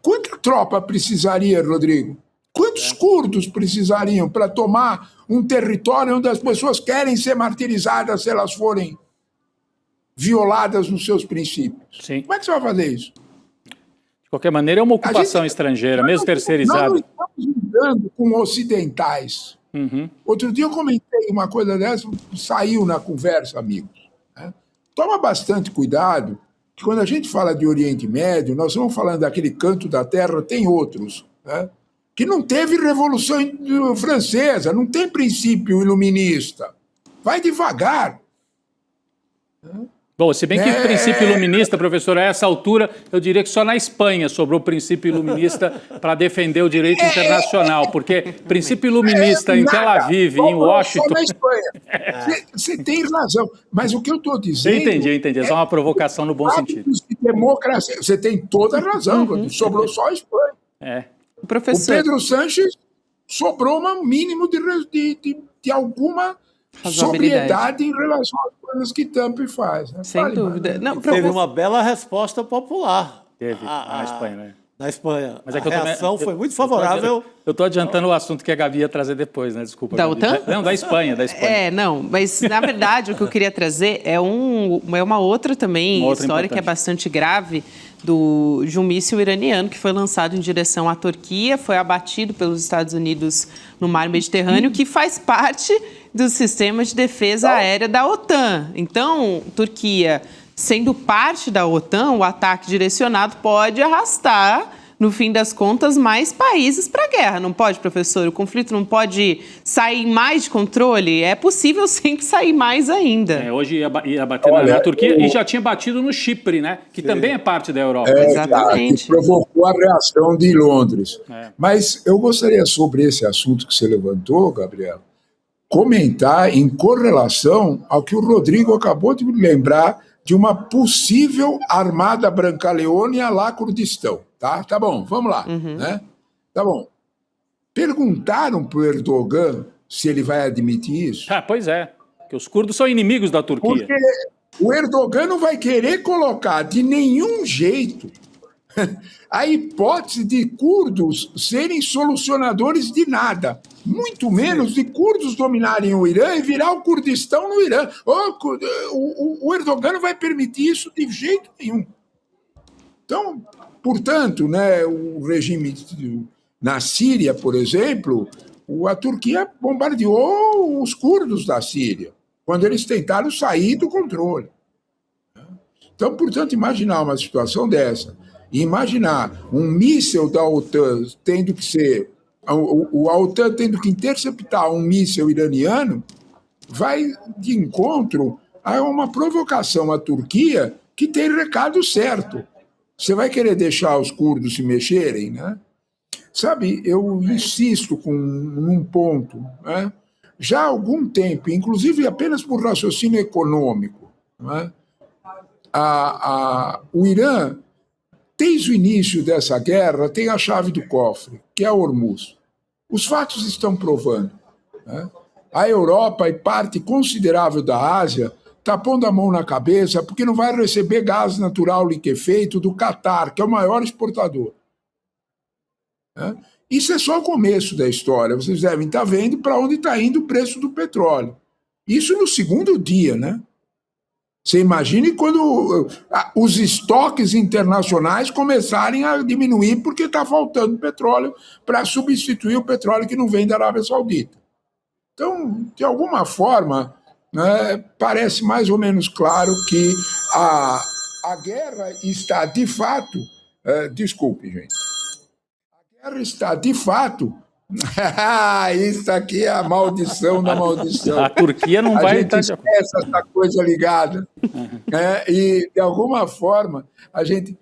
quanta tropa precisaria, Rodrigo? Quantos curdos precisariam para tomar um território onde as pessoas querem ser martirizadas se elas forem violadas nos seus princípios? Sim. Como é que você vai fazer isso? De qualquer maneira, é uma ocupação estrangeira, mesmo terceirizada. Nós não estamos lidando com ocidentais. Outro dia eu comentei uma coisa dessa, saiu na conversa, amigos. Né? Toma bastante cuidado, que quando a gente fala de Oriente Médio, nós estamos falando daquele canto da Terra, tem outros, né? Que não teve Revolução Francesa, não tem princípio iluminista. Vai devagar. Bom, se bem que o princípio iluminista, professor, a essa altura, eu diria que só na Espanha sobrou o princípio iluminista para defender o direito internacional, porque princípio iluminista em Tel Aviv, em Washington... Só na Espanha. Você tem razão, mas o que eu estou dizendo... Eu entendi, é só uma provocação no bom sentido. De democracia. Você tem toda a razão, sobrou só a Espanha. O Pedro Sánchez sobrou um mínimo de alguma sobriedade em relação às coisas que Trump faz. Né? Sem dúvida. Não, Teve uma bela resposta popular. Teve, na Espanha, né? Na Espanha. Mas é que a reação foi muito favorável. Eu estou adiantando o assunto que a Gabi ia trazer depois, né? Desculpa. Da OTAN? Não, da Espanha. Não, mas na verdade o que eu queria trazer é uma outra também história importante. que é bastante grave de um míssil iraniano que foi lançado em direção à Turquia, foi abatido pelos Estados Unidos no mar Mediterrâneo, que faz parte do sistema de defesa aérea da OTAN. Então, Turquia, sendo parte da OTAN, o ataque direcionado pode arrastar, no fim das contas, mais países para a guerra. Não pode, professor? O conflito não pode sair mais de controle? É possível sempre sair mais ainda. Hoje ia bater na Turquia e já tinha batido no Chipre, né? Que também é parte da Europa. Exatamente. Que provocou a reação de Londres. Mas eu gostaria, sobre esse assunto que você levantou, Gabriela, comentar em correlação ao que o Rodrigo acabou de me lembrar de uma possível armada Brancaleônia lá Kurdistão. Tá bom, vamos lá. Né? Tá bom. Perguntaram para o Erdogan se ele vai admitir isso. Pois é, que os curdos são inimigos da Turquia. Porque o Erdogan não vai querer colocar de nenhum jeito a hipótese de curdos serem solucionadores de nada, muito menos de curdos dominarem o Irã e virar o Kurdistão no Irã. O Erdogan não vai permitir isso de jeito nenhum. Então, portanto, né, o regime na Síria, por exemplo, a Turquia bombardeou os curdos da Síria, quando eles tentaram sair do controle. Então, portanto, imaginar uma situação dessa, e imaginar um míssil da OTAN tendo que ser... A OTAN tendo que interceptar um míssil iraniano, vai de encontro a uma provocação à Turquia que tem recado certo. Você vai querer deixar os curdos se mexerem, né? Sabe, eu insisto num ponto, né? Já há algum tempo, inclusive apenas por raciocínio econômico, né? O Irã, desde o início dessa guerra, tem a chave do cofre, que é Hormuz. Os fatos estão provando, né? A Europa e parte considerável da Ásia está pondo a mão na cabeça porque não vai receber gás natural liquefeito do Catar, que é o maior exportador. Né? Isso é só o começo da história. Vocês devem estar vendo para onde está indo o preço do petróleo. Isso no segundo dia, né? Você imagine quando os estoques internacionais começarem a diminuir porque está faltando petróleo para substituir o petróleo que não vem da Arábia Saudita. Então, de alguma forma, né, parece mais ou menos claro que a guerra está de fato... desculpe, gente. A guerra está de fato... Isso aqui é a maldição da maldição. A Turquia não vai estar... esquece essa coisa ligada. E, de alguma forma, a gente...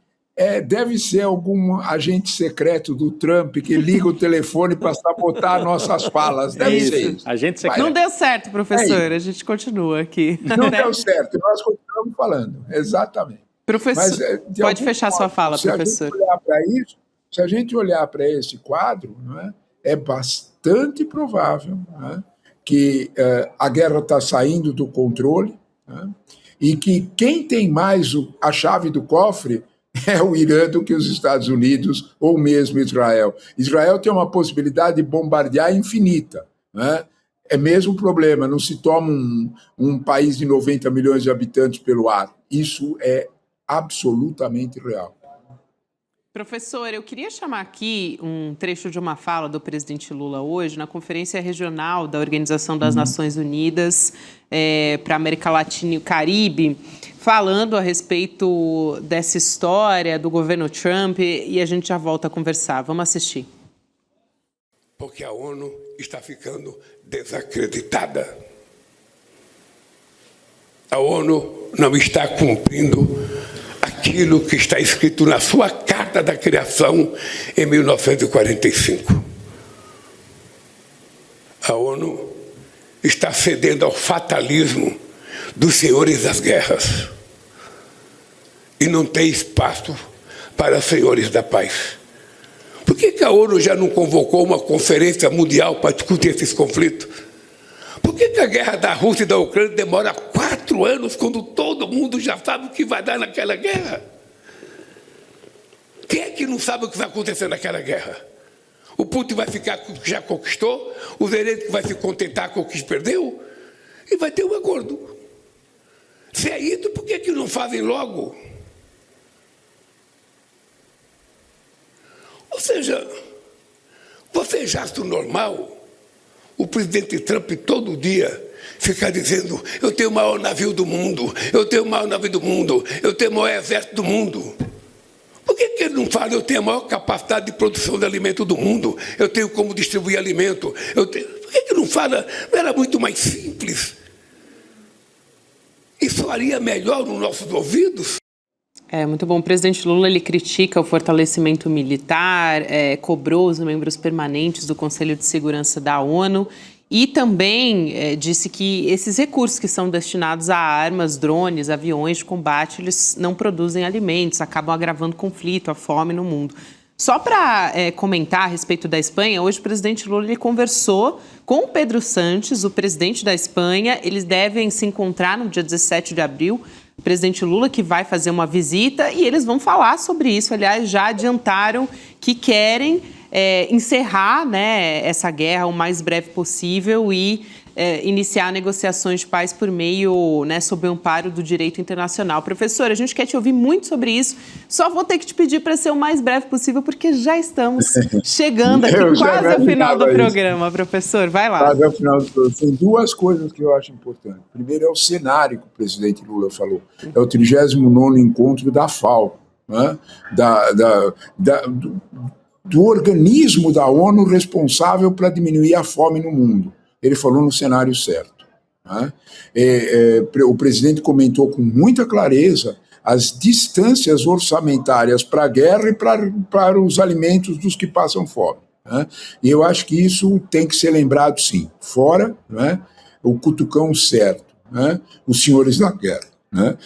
deve ser algum agente secreto do Trump que liga o telefone para sabotar nossas falas. Deve ser isso. Agente secreto. Não deu certo, professor. A gente continua aqui. Não deu certo. Nós continuamos falando. Exatamente. Professor, mas, pode fechar sua fala, professor. Se a gente olhar para esse quadro, não é bastante provável, né, que a guerra está saindo do controle, né, e que quem tem mais a chave do cofre é o Irã do que os Estados Unidos ou mesmo Israel. Israel tem uma possibilidade de bombardear infinita. Né? É mesmo um problema, não se toma um país de 90 milhões de habitantes pelo ar. Isso é absolutamente real. Professor, eu queria chamar aqui um trecho de uma fala do presidente Lula hoje na Conferência Regional da Organização das Nações Unidas para a América Latina e o Caribe, falando a respeito dessa história do governo Trump, e a gente já volta a conversar. Vamos assistir. Porque a ONU está ficando desacreditada. A ONU não está cumprindo aquilo que está escrito na sua Carta da Criação em 1945. A ONU está cedendo ao fatalismo dos senhores das guerras e não tem espaço para senhores da paz. Por que a ONU já não convocou uma conferência mundial para discutir esses conflitos? Por que a guerra da Rússia e da Ucrânia demora 4 anos quando todo mundo já sabe o que vai dar naquela guerra? Quem é que não sabe o que vai acontecer naquela guerra? O Putin vai ficar com o que já conquistou, o Zelensky vai se contentar com o que perdeu e vai ter um acordo. Se é isso, por que não fazem logo? Ou seja, vocês acham normal o presidente Trump todo dia ficar dizendo: eu tenho o maior navio do mundo, eu tenho o maior navio do mundo, eu tenho o maior exército do mundo? Por que ele não fala: eu tenho a maior capacidade de produção de alimento do mundo, eu tenho como distribuir alimento? Por que ele não fala? Não era muito mais simples? Isso faria melhor nos nossos ouvidos? É muito bom. O presidente Lula, ele critica o fortalecimento militar, cobrou os membros permanentes do Conselho de Segurança da ONU e também disse que esses recursos que são destinados a armas, drones, aviões de combate, eles não produzem alimentos, acabam agravando o conflito, a fome no mundo. Só para comentar a respeito da Espanha, hoje o presidente Lula ele conversou com o Pedro Sánchez, o presidente da Espanha. Eles devem se encontrar no dia 17 de abril. O presidente Lula que vai fazer uma visita e eles vão falar sobre isso. Aliás, já adiantaram que querem encerrar, né, essa guerra o mais breve possível e iniciar negociações de paz por meio, né, sob o amparo do direito internacional. Professor, a gente quer te ouvir muito sobre isso. Só vou ter que te pedir para ser o mais breve possível, porque já estamos chegando aqui quase ao final do programa, professor. Vai lá. Quase ao final do programa. Tem 2 coisas que eu acho importantes. Primeiro é o cenário que o presidente Lula falou. É o 39º encontro da FAO, né? Do organismo da ONU responsável para diminuir a fome no mundo. Ele falou no cenário certo, né? O presidente comentou com muita clareza as distâncias orçamentárias para a guerra e para os alimentos dos que passam fome, né? E eu acho que isso tem que ser lembrado, sim. Fora, né, o cutucão certo, né, os senhores da guerra. Né?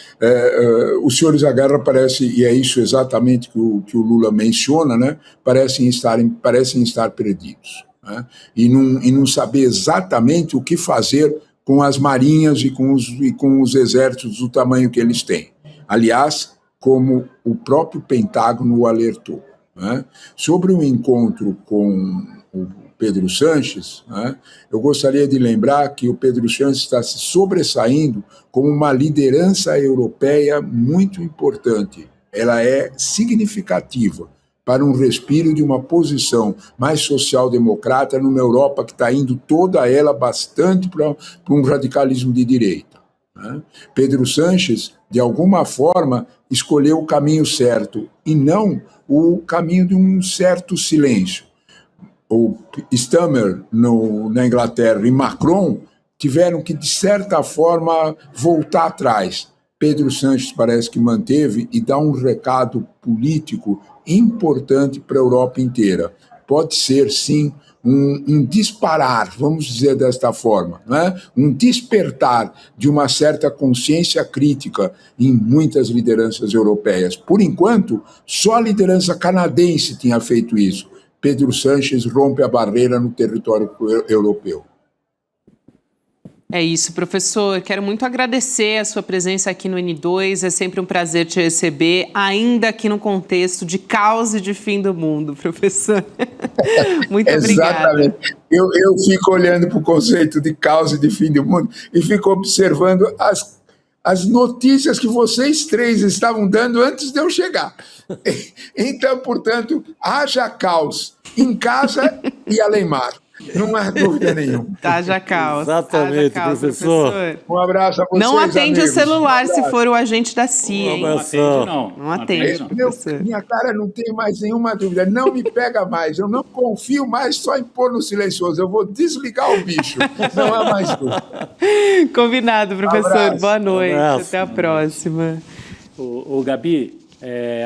Os senhores da guerra parecem, e é isso exatamente que o Lula menciona, né, parecem estar perdidos. Né? E não saber exatamente o que fazer com as marinhas e com os exércitos do tamanho que eles têm. Aliás, como o próprio Pentágono o alertou. Né? Sobre o encontro com o Pedro Sánchez, né, eu gostaria de lembrar que o Pedro Sánchez está se sobressaindo como uma liderança europeia muito importante. Ela é significativa para um respiro de uma posição mais social-democrata numa Europa que está indo toda ela bastante para um radicalismo de direita. Né? Pedro Sánchez, de alguma forma, escolheu o caminho certo e não o caminho de um certo silêncio. O Stammer na Inglaterra e Macron tiveram que, de certa forma, voltar atrás. Pedro Sánchez parece que manteve e dá um recado político importante para a Europa inteira. Pode ser, sim, um disparar, vamos dizer desta forma, né? Um despertar de uma certa consciência crítica em muitas lideranças europeias. Por enquanto, só a liderança canadense tinha feito isso. Pedro Sánchez rompe a barreira no território europeu. É isso, professor. Quero muito agradecer a sua presença aqui no N2. É sempre um prazer te receber, ainda aqui no contexto de caos e de fim do mundo, professor. Muito obrigada. Exatamente. Eu fico olhando para o conceito de caos e de fim do mundo e fico observando as notícias que vocês 3 estavam dando antes de eu chegar. Então, portanto, haja caos em casa e além mar. Não há dúvida nenhuma. Haja caos. Exatamente, Haja caos, professor. Um abraço a vocês, Não atende amigos. o celular Um se abraço. for o agente da CIA, hein? Não atende, não. Não atende, não. professor. Minha cara, não tenho mais nenhuma dúvida. Não me pega mais. Eu não confio mais só em pôr no silencioso. Eu vou desligar o bicho. Não há mais dúvida. Combinado, professor. Abraço. Boa noite. Abraço. Até a próxima. O Gabi,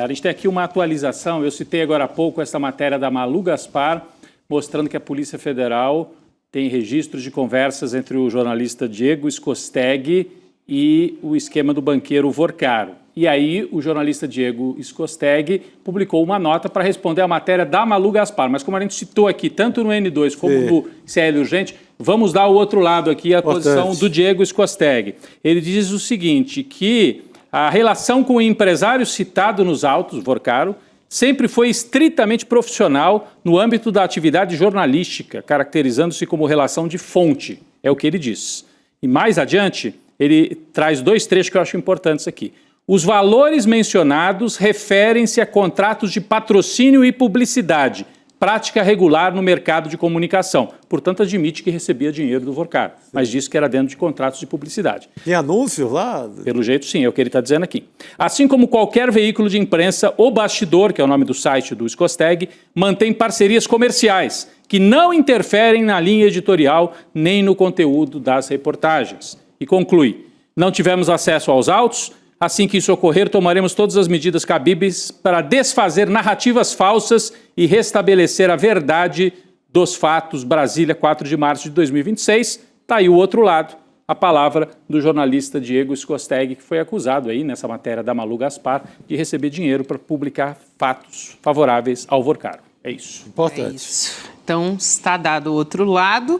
a gente tem aqui uma atualização. Eu citei agora há pouco essa matéria da Malu Gaspar, mostrando que a Polícia Federal tem registros de conversas entre o jornalista Diego Scosteg e o esquema do banqueiro Vorcaro. E aí o jornalista Diego Scosteg publicou uma nota para responder à matéria da Malu Gaspar. Mas como a gente citou aqui, tanto no N2 como no CL Urgente, vamos dar o outro lado aqui, a posição do Diego Scosteg. Ele diz o seguinte, que a relação com o empresário citado nos autos, Vorcaro, sempre foi estritamente profissional no âmbito da atividade jornalística, caracterizando-se como relação de fonte, é o que ele diz. E mais adiante, ele traz 2 trechos que eu acho importantes aqui. Os valores mencionados referem-se a contratos de patrocínio e publicidade, prática regular no mercado de comunicação. Portanto, admite que recebia dinheiro do Vorcaro, mas disse que era dentro de contratos de publicidade. Tem anúncios lá? Pelo jeito, sim, é o que ele está dizendo aqui. Assim como qualquer veículo de imprensa, o Bastidor, que é o nome do site do Scosteg, mantém parcerias comerciais que não interferem na linha editorial nem no conteúdo das reportagens. E conclui, não tivemos acesso aos autos. Assim que isso ocorrer, tomaremos todas as medidas cabíveis para desfazer narrativas falsas e restabelecer a verdade dos fatos. Brasília, 4 de março de 2026. Está aí o outro lado, a palavra do jornalista Diego Scosteg, que foi acusado aí nessa matéria da Malu Gaspar de receber dinheiro para publicar fatos favoráveis ao Vorcaro. É isso. Importante. É isso. Então, está dado o outro lado.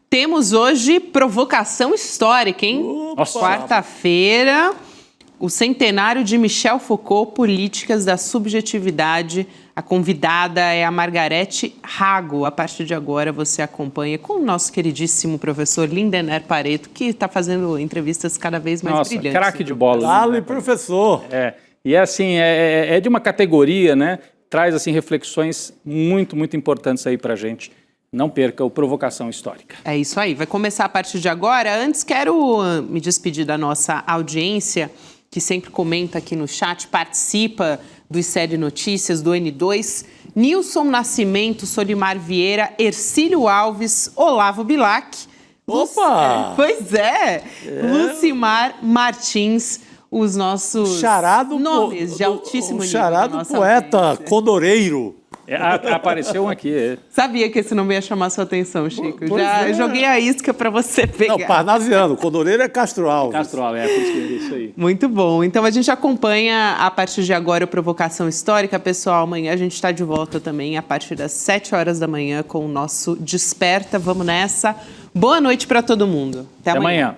Temos hoje provocação histórica, hein? Nossa. Quarta-feira, o centenário de Michel Foucault, Políticas da Subjetividade. A convidada é a Margarete Rago. A partir de agora você acompanha com o nosso queridíssimo professor Lindener Pareto, que está fazendo entrevistas cada vez mais brilhantes. Craque de bola. Dale, professor. E assim, é de uma categoria, né? Traz assim reflexões muito, muito importantes aí para a gente. Não perca o Provocação Histórica. É isso aí, vai começar a partir de agora. Antes, quero me despedir da nossa audiência, que sempre comenta aqui no chat, participa do ICL Notícias, do N2. Nilson Nascimento, Solimar Vieira, Ercílio Alves, Olavo Bilac. Opa! Pois é! Lucimar Martins, os nossos nomes de altíssimo nível. O charado poeta condoreiro. Apareceu um aqui. Sabia que esse nome ia chamar sua atenção, Chico. Já joguei a isca para você pegar. Não, parnasiano. Condoreiro é Castro Alves. Castro Alves, por isso que eu disse isso aí. Muito bom. Então, a gente acompanha a partir de agora o Provocação Histórica. Pessoal, amanhã a gente está de volta também a partir das 7 horas da manhã com o nosso Desperta. Vamos nessa. Boa noite para todo mundo. Até amanhã.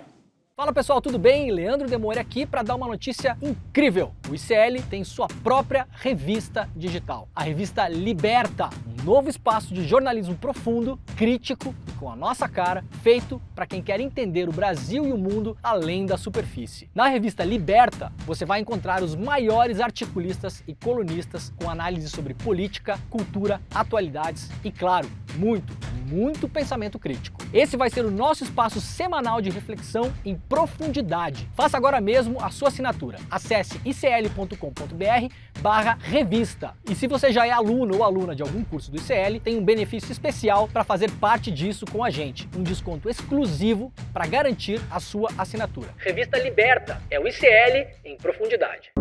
Fala pessoal, tudo bem? Leandro Demore aqui para dar uma notícia incrível. O ICL tem sua própria revista digital, a revista Liberta, um novo espaço de jornalismo profundo, crítico, com a nossa cara, feito para quem quer entender o Brasil e o mundo além da superfície. Na revista Liberta, você vai encontrar os maiores articulistas e colunistas com análise sobre política, cultura, atualidades e, claro, muito pensamento crítico. Esse vai ser o nosso espaço semanal de reflexão em profundidade. Faça agora mesmo a sua assinatura. Acesse icl.com.br/revista. E se você já é aluno ou aluna de algum curso do ICL, tem um benefício especial para fazer parte disso com a gente. Um desconto exclusivo para garantir a sua assinatura. Revista Liberta é o ICL em profundidade.